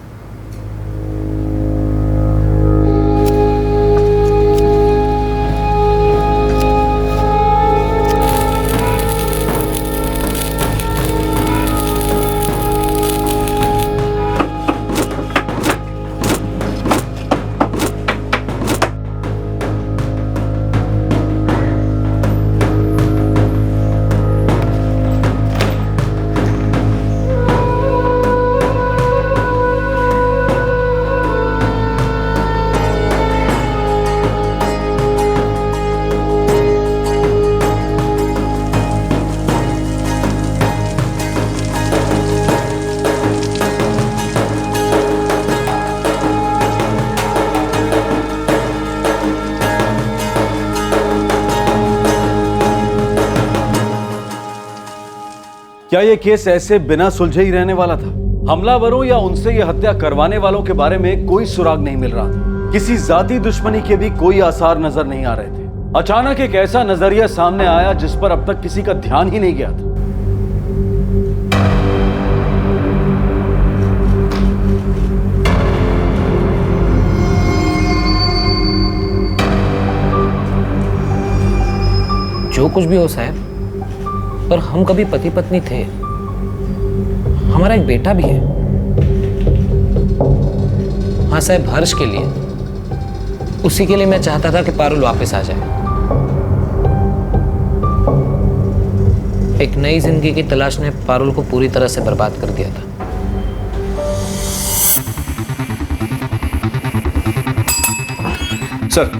क्या ये केस ऐसे बिना सुलझे ही रहने वाला था? हमलावरों या उनसे ये हत्या करवाने वालों के बारे में कोई सुराग नहीं मिल रहा था। किसी जाती दुश्मनी के भी कोई आसार नजर नहीं आ रहे थे। अचानक एक ऐसा नजरिया सामने आया जिस पर अब तक किसी का ध्यान ही नहीं गया था। जो कुछ भी हो साहब, पर हम कभी पति पत्नी थे। हमारा एक बेटा भी है। हाँ साहब, हर्ष के लिए, उसी के लिए मैं चाहता था कि पारुल वापस आ जाए। एक नई जिंदगी की तलाश ने पारुल को पूरी तरह से बर्बाद कर दिया था। सर,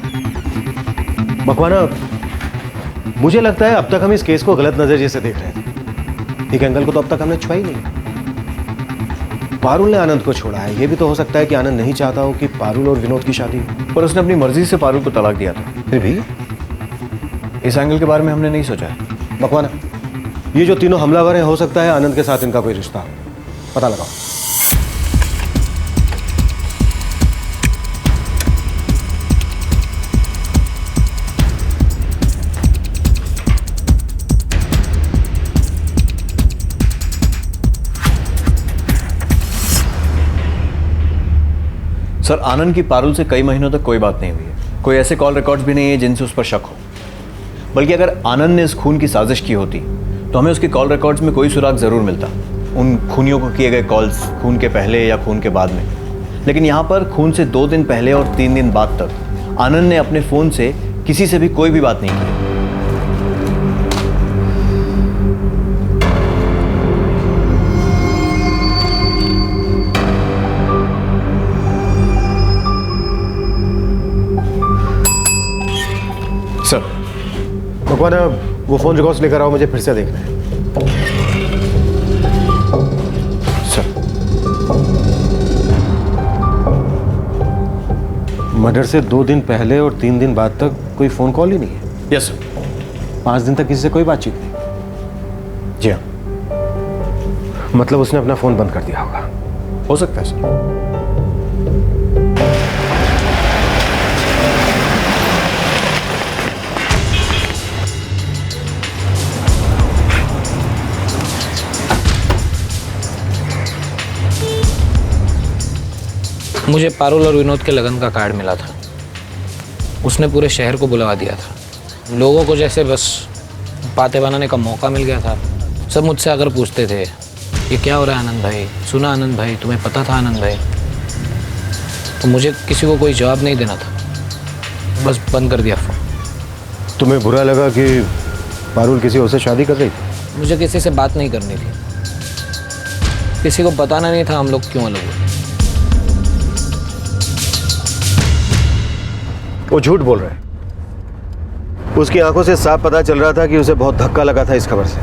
मकवाना, मुझे लगता है अब तक हम इस केस को गलत नजरिए से देख रहे थे। एक एंगल को तो अब तक हमने छुआ ही नहीं। पारुल ने आनंद को छोड़ा है। ये भी तो हो सकता है कि आनंद नहीं चाहता हो कि पारुल और विनोद की शादी हो। पर उसने अपनी मर्जी से पारुल को तलाक दिया था। फिर भी इस एंगल के बारे में हमने नहीं सोचा है। बकवाना, ये जो तीनों हमलावर हैं, हो सकता है आनंद के साथ इनका कोई रिश्ता हो। पता लगाओ। सर, आनंद की पारुल से कई महीनों तक कोई बात नहीं हुई है। कोई ऐसे कॉल रिकॉर्ड्स भी नहीं है जिनसे उस पर शक हो। बल्कि अगर आनंद ने इस खून की साजिश की होती तो हमें उसके कॉल रिकॉर्ड्स में कोई सुराग ज़रूर मिलता, उन खूनियों को किए गए कॉल्स खून के पहले या खून के बाद में। लेकिन यहाँ पर खून से 2 दिन पहले और 3 दिन बाद तक आनंद ने अपने फ़ोन से किसी से भी कोई भी बात नहीं की। सर, भगवान, वो फोन रिकॉर्ड्स लेकर आओ, मुझे फिर से देखना है। सर, मर्डर से 2 दिन पहले और 3 दिन बाद तक कोई फोन कॉल ही नहीं है। Yes sir. 5 दिन तक किसी से कोई बातचीत नहीं। जी हाँ, मतलब उसने अपना फोन बंद कर दिया होगा। हो सकता है सर। मुझे पारुल और विनोद के लगन का कार्ड मिला था। उसने पूरे शहर को बुलवा दिया था। लोगों को जैसे बस बातें बनाने का मौका मिल गया था। सब मुझसे आकर पूछते थे, ये क्या हो रहा है आनंद भाई, सुना आनंद भाई, तुम्हें पता था आनंद भाई? तो मुझे किसी को कोई जवाब नहीं देना था, बस बंद कर दिया फोन। तुम्हें बुरा लगा कि पारुल किसी और से शादी कर रही थी? मुझे किसी से बात नहीं करनी थी। किसी को बताना नहीं था हम लोग क्यों अलग हुए। वो झूठ बोल रहा है। उसकी आंखों से साफ पता चल रहा था कि उसे बहुत धक्का लगा था इस खबर से।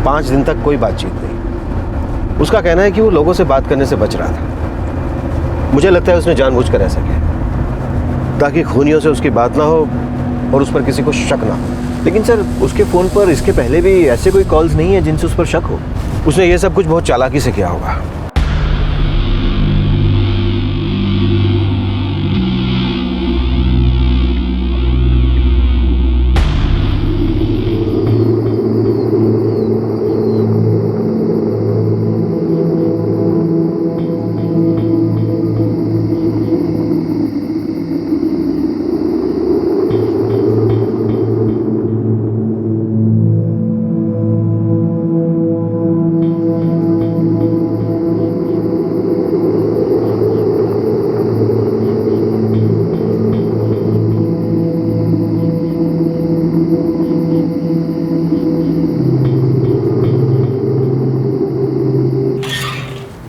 5 दिन तक कोई बातचीत नहीं। उसका कहना है कि वो लोगों से बात करने से बच रहा था। मुझे लगता है उसने जानबूझकर ऐसा किया ताकि खूनियों से उसकी बात ना हो और उस पर किसी को शक ना हो। लेकिन सर, उसके फ़ोन पर इसके पहले भी ऐसे कोई कॉल्स नहीं है जिनसे उस पर शक हो। उसने ये सब कुछ बहुत चालाकी से किया होगा।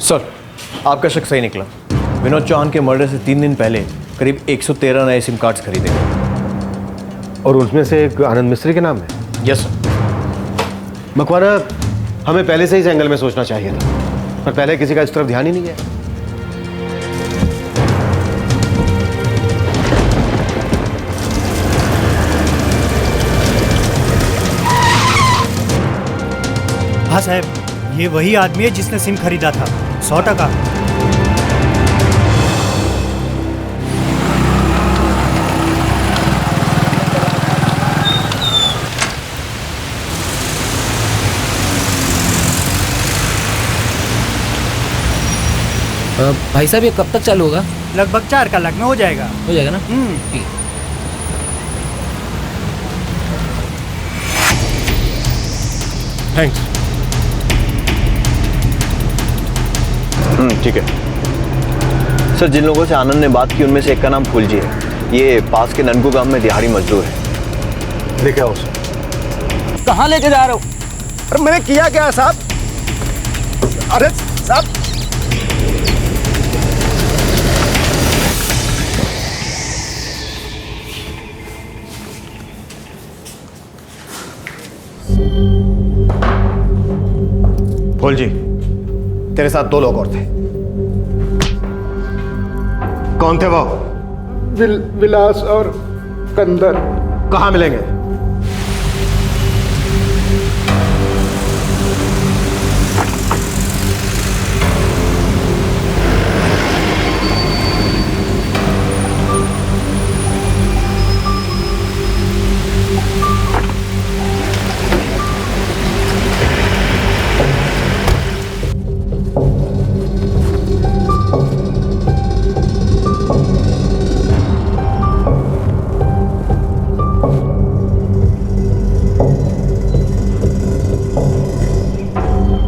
सर, आपका शक सही निकला। विनोद चौहान के मर्डर से 3 दिन पहले करीब 113 नए सिम कार्ड्स खरीदे गए और उसमें से एक आनंद मिस्त्री के नाम है। Yes sir. मकवाना, हमें पहले से ही इस एंगल में सोचना चाहिए था, पर पहले किसी का इस तरफ ध्यान ही नहीं गया। हाँ साहब, ये वही आदमी है जिसने सिम खरीदा था। 100%। भाई साहब, ये कब तक चालू होगा? लगभग 4 कलाक में हो जाएगा। हो जाएगा ना? ठीक। थैंक्स। ठीक है सर। जिन लोगों से आनंद ने बात की उनमें से एक का नाम फुलजी है। ये पास के ननकू गांव में दिहाड़ी मजदूर है। लेके आओ उसे। कहाँ लेके जा रहे हो? अरे मैंने किया क्या साहब? अरे साहब, फुलजी, तेरे साथ 2 लोग और थे। कौन थे वो? विलास और कंदर। कहाँ मिलेंगे?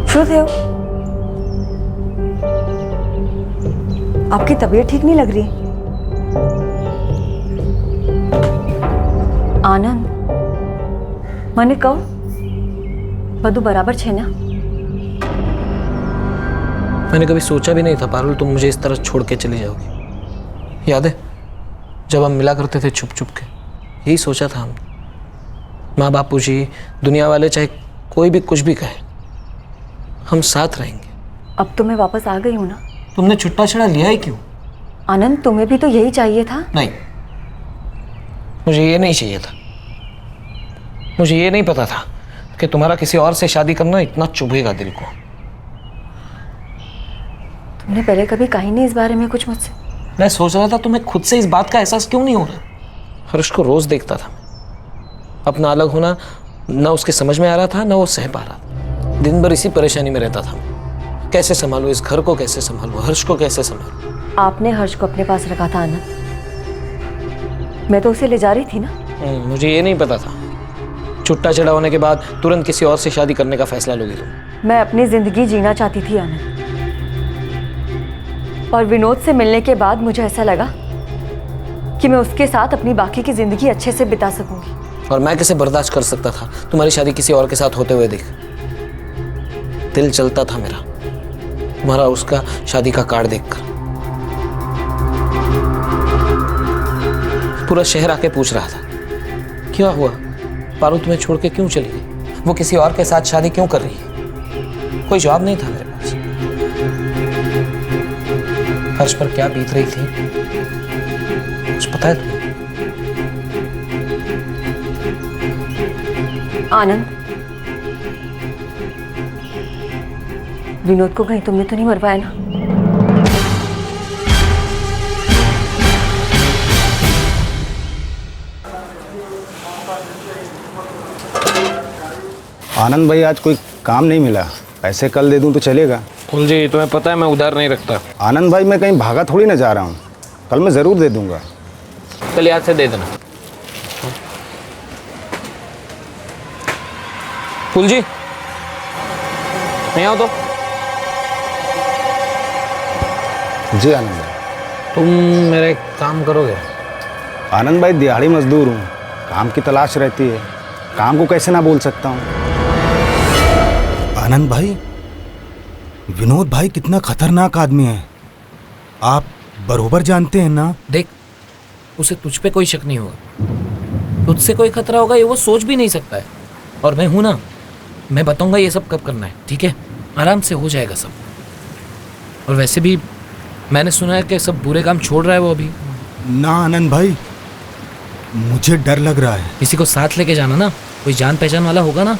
शुभदेव, आपकी तबीयत ठीक नहीं लग रही। आनंद, मैंने કહું બધું બરાબર છે ना? मैंने कभी सोचा भी नहीं था पारुल तुम मुझे इस तरह छोड़ के चली जाओगी। याद है जब हम मिला करते थे छुप छुप के, यही सोचा था हम। माँ बापू जी, दुनिया वाले, चाहे कोई भी कुछ भी कहे, हम साथ रहेंगे। अब तो मैं वापस आ गई हूँ ना। तुमने छुट्टा छड़ा लिया ही क्यों? आनंद, तुम्हें भी तो यही चाहिए था। नहीं, मुझे ये नहीं चाहिए था। मुझे ये नहीं पता था कि तुम्हारा किसी और से शादी करना इतना चुभेगा दिल को। तुमने पहले कभी कहा ही नहीं इस बारे में कुछ मुझसे। मैं सोच रहा था तुम्हें खुद से इस बात का एहसास क्यों नहीं हो रहा। हर्ष को रोज देखता था, अपना अलग होना न उसके समझ में आ रहा था न वो सह पा रहा। दिन भर इसी परेशानी में रहता था, कैसे संभालूं इस घर को, कैसे संभालूं हर्ष को, कैसे संभालूं। आपने हर्ष को अपने पास रखा था आनंद, मैं तो उसे ले जा रही थी ना। मुझे ये नहीं पता था छुट्टा चढ़ा होने के बाद तुरंत किसी और से शादी करने का फैसला लोगी तुम। मैं अपनी जिंदगी जीना चाहती थी आनंद, और विनोद से मिलने के बाद मुझे ऐसा लगा कि मैं उसके साथ अपनी बाकी की जिंदगी अच्छे से बिता सकूंगी। और मैं कैसे बर्दाश्त कर सकता था तुम्हारी शादी किसी और के साथ होते हुए देख। दिल चलता था मेरा तुम्हारा उसका शादी का कार्ड देखकर। पूरा शहर आके पूछ रहा था क्या हुआ पारू, तुम्हें छोड़ के क्यों चली गई, वो किसी और के साथ शादी क्यों कर रही है। कोई जवाब नहीं था मेरे पास। हर्ष पर क्या बीत रही थी कुछ पता है तुम्हें? आनंद, विनोद को कहीं तुमने तो नहीं मरवाया ना? आनंद भाई, आज कोई काम नहीं मिला, पैसे कल दे दूं तो चलेगा? फूल जी, तुम्हें पता है मैं उधार नहीं रखता। आनंद भाई, मैं कहीं भागा थोड़ी ना जा रहा हूँ, कल मैं ज़रूर दे दूंगा। कल याद से दे देना। फूल जी, नहीं आओ तो। जी आनंद भाई। तुम मेरा एक काम करोगे? आनंद भाई, दिहाड़ी मजदूर हूँ, काम की तलाश रहती है, काम को कैसे ना बोल सकता हूँ। आनंद भाई, विनोद भाई कितना खतरनाक आदमी है, आप बरोबर जानते हैं ना। देख, उसे तुझ पे कोई शक नहीं होगा, तुझसे कोई खतरा होगा ये वो सोच भी नहीं सकता है। और मैं हूं ना, मैं बताऊंगा ये सब कब करना है, ठीक है? आराम से हो जाएगा सब। और वैसे भी मैंने सुना है कि सब बुरे काम छोड़ रहा है वो अभी। ना आनंद भाई, मुझे डर लग रहा है। किसी को साथ लेके जाना ना, कोई जान पहचान वाला होगा ना।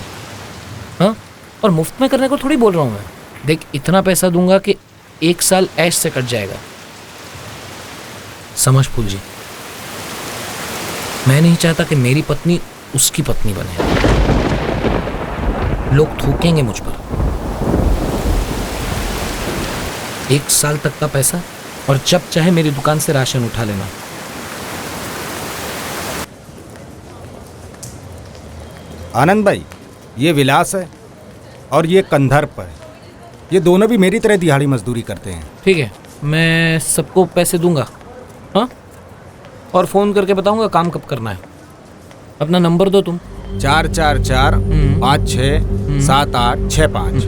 हाँ, और मुफ्त में करने को थोड़ी बोल रहा हूँ मैं। देख, इतना पैसा दूंगा कि 1 साल ऐश से कट जाएगा, समझ फूल जी। मैं नहीं चाहता कि मेरी पत्नी उसकी पत्नी बने। लोग थूकेंगे मुझ पर। 1 साल तक का पैसा, और जब चाहे मेरी दुकान से राशन उठा लेना। आनंद भाई, ये विलास है और ये कंधर्प है, ये दोनों भी मेरी तरह दिहाड़ी मजदूरी करते हैं। ठीक है, मैं सबको पैसे दूंगा, हाँ? और फ़ोन करके बताऊंगा काम कब करना है। अपना नंबर दो तुम। 444-56-7865।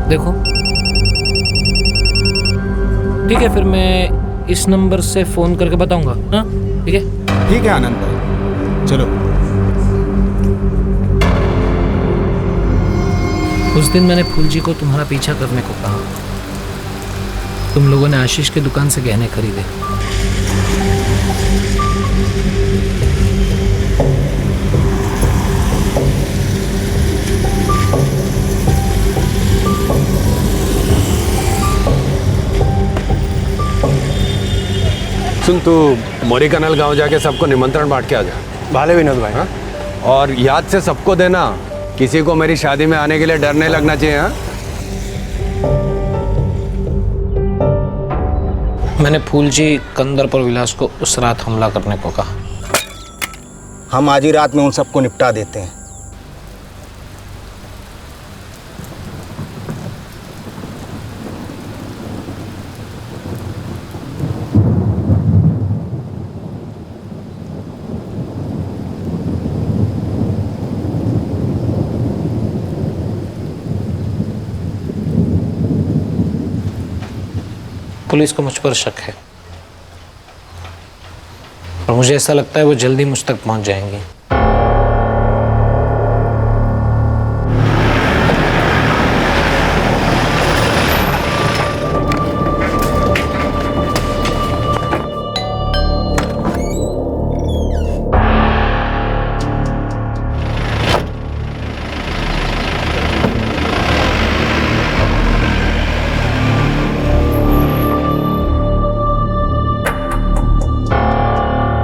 देखो, ठीक है, फिर मैं इस नंबर से फ़ोन करके बताऊंगा, हाँ? ठीक है? ठीक है आनंद भाई, चलो। उस दिन मैंने फूल जी को तुम्हारा पीछा करने को कहा। तुम लोगों ने आशीष की दुकान से गहने खरीदे। सुन, तू मोरी कनाल गांव जाके सबको निमंत्रण बांट के आ जा। भाले विनोद भाई। हाँ? और याद से सबको देना, किसी को मेरी शादी में आने के लिए डर नहीं लगना चाहिए। हाँ? मैंने फूल जी, कंदर्प और विलास को उस रात हमला करने को कहा। हम आज ही रात में उन सबको निपटा देते हैं। पुलिस को मुझ पर शक है और मुझे ऐसा लगता है वो जल्दी मुझ तक पहुंच जाएंगे।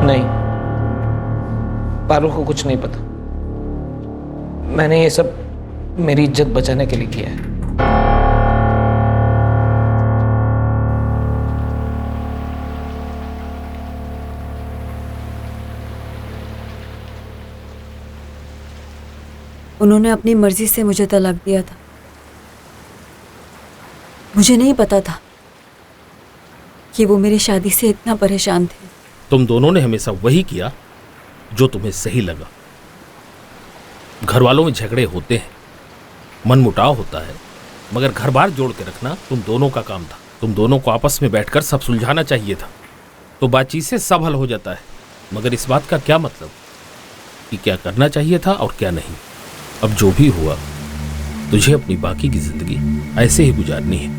नहीं, पारुल को कुछ नहीं पता। मैंने ये सब मेरी इज्जत बचाने के लिए किया है। उन्होंने अपनी मर्जी से मुझे तलाक दिया था। मुझे नहीं पता था कि वो मेरी शादी से इतना परेशान थे। तुम दोनों ने हमेशा वही किया जो तुम्हें सही लगा। घर वालों में झगड़े होते हैं, मनमुटाव होता है, मगर घर बार जोड़ के रखना तुम दोनों का काम था। तुम दोनों को आपस में बैठकर सब सुलझाना चाहिए था, तो बातचीत से सब हल हो जाता है। मगर इस बात का क्या मतलब कि क्या करना चाहिए था और क्या नहीं। अब जो भी हुआ, तुझे अपनी बाकी की जिंदगी ऐसे ही गुजारनी है।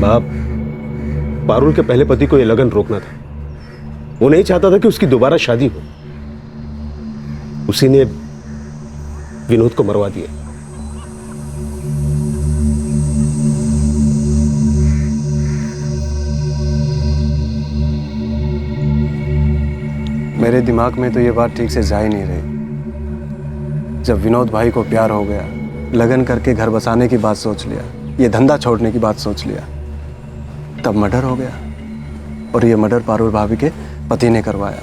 बाप, पारुल के पहले पति को यह लगन रोकना था। वो नहीं चाहता था कि उसकी दोबारा शादी हो। उसी ने विनोद को मरवा दिया। मेरे दिमाग में तो ये बात ठीक से जा ही नहीं रही। जब विनोद भाई को प्यार हो गया, लगन करके घर बसाने की बात सोच लिया, ये धंधा छोड़ने की बात सोच लिया, तब मर्डर हो गया। और ये मर्डर पारुल भाभी के पति ने करवाया।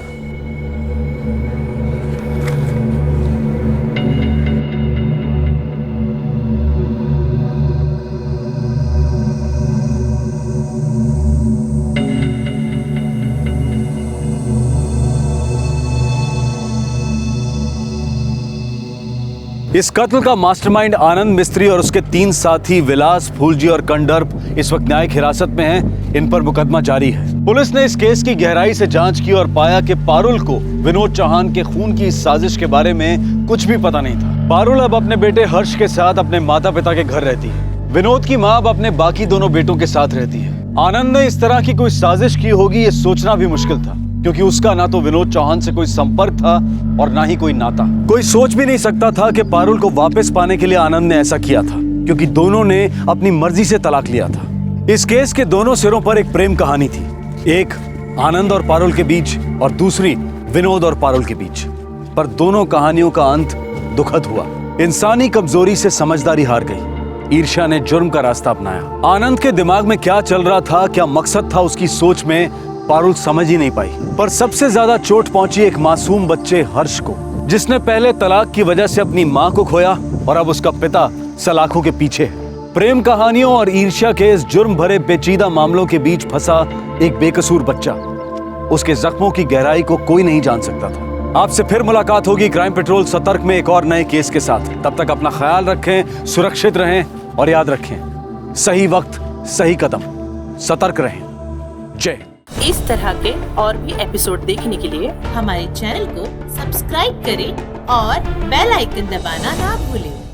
इस कत्ल का मास्टरमाइंड आनंद मिस्त्री और उसके 3 साथी विलास, फूलजी और कंदर्प इस वक्त न्यायिक हिरासत में हैं। इन पर मुकदमा जारी है। पुलिस ने इस केस की गहराई से जांच की और पाया कि पारुल को विनोद चौहान के खून की इस साजिश के बारे में कुछ भी पता नहीं था। पारुल अब अपने बेटे हर्ष के साथ अपने माता पिता के घर रहती है। विनोद की मां अब अपने बाकी दोनों बेटों के साथ रहती है। आनंद ने इस तरह की कोई साजिश की होगी ये सोचना भी मुश्किल था, क्योंकि उसका ना तो विनोद चौहान से कोई संपर्क था और ना ही कोई नाता। कोई सोच भी नहीं सकता था कि पारुल को वापस पाने के लिए आनंद ने ऐसा किया था, क्योंकि दोनों ने अपनी मर्जी से तलाक लिया था। इस केस के दोनों सिरों पर एक प्रेम कहानी थी, एक आनंद और पारुल के बीच और दूसरी विनोद और पारुल के बीच। पर दोनों कहानियों का अंत दुखद हुआ। इंसानी कमजोरी से समझदारी हार गई। ईर्ष्या ने जुर्म का रास्ता अपनाया। आनंद के दिमाग में क्या चल रहा था, क्या मकसद था उसकी सोच में, पारुल समझ ही नहीं पाई। पर सबसे ज्यादा चोट पहुंची एक मासूम बच्चे हर्ष को, जिसने पहले तलाक की वजह से अपनी मां को खोया और अब उसका पिता सलाखों के पीछे है। प्रेम कहानियों और ईर्ष्या के इस जुर्म भरे पेचीदा मामलों के बीच फंसा एक बेकसूर बच्चा। उसके जख्मों की गहराई को कोई नहीं जान सकता था। आपसे फिर मुलाकात होगी क्राइम पेट्रोल सतर्क में एक और नए केस के साथ। तब तक अपना ख्याल रखें, सुरक्षित रहें और याद रखें, सही वक्त सही कदम, सतर्क रहें। जय। इस तरह के और भी एपिसोड देखने के लिए हमारे चैनल को सब्सक्राइब करें और बेल आइकन दबाना ना भूलें।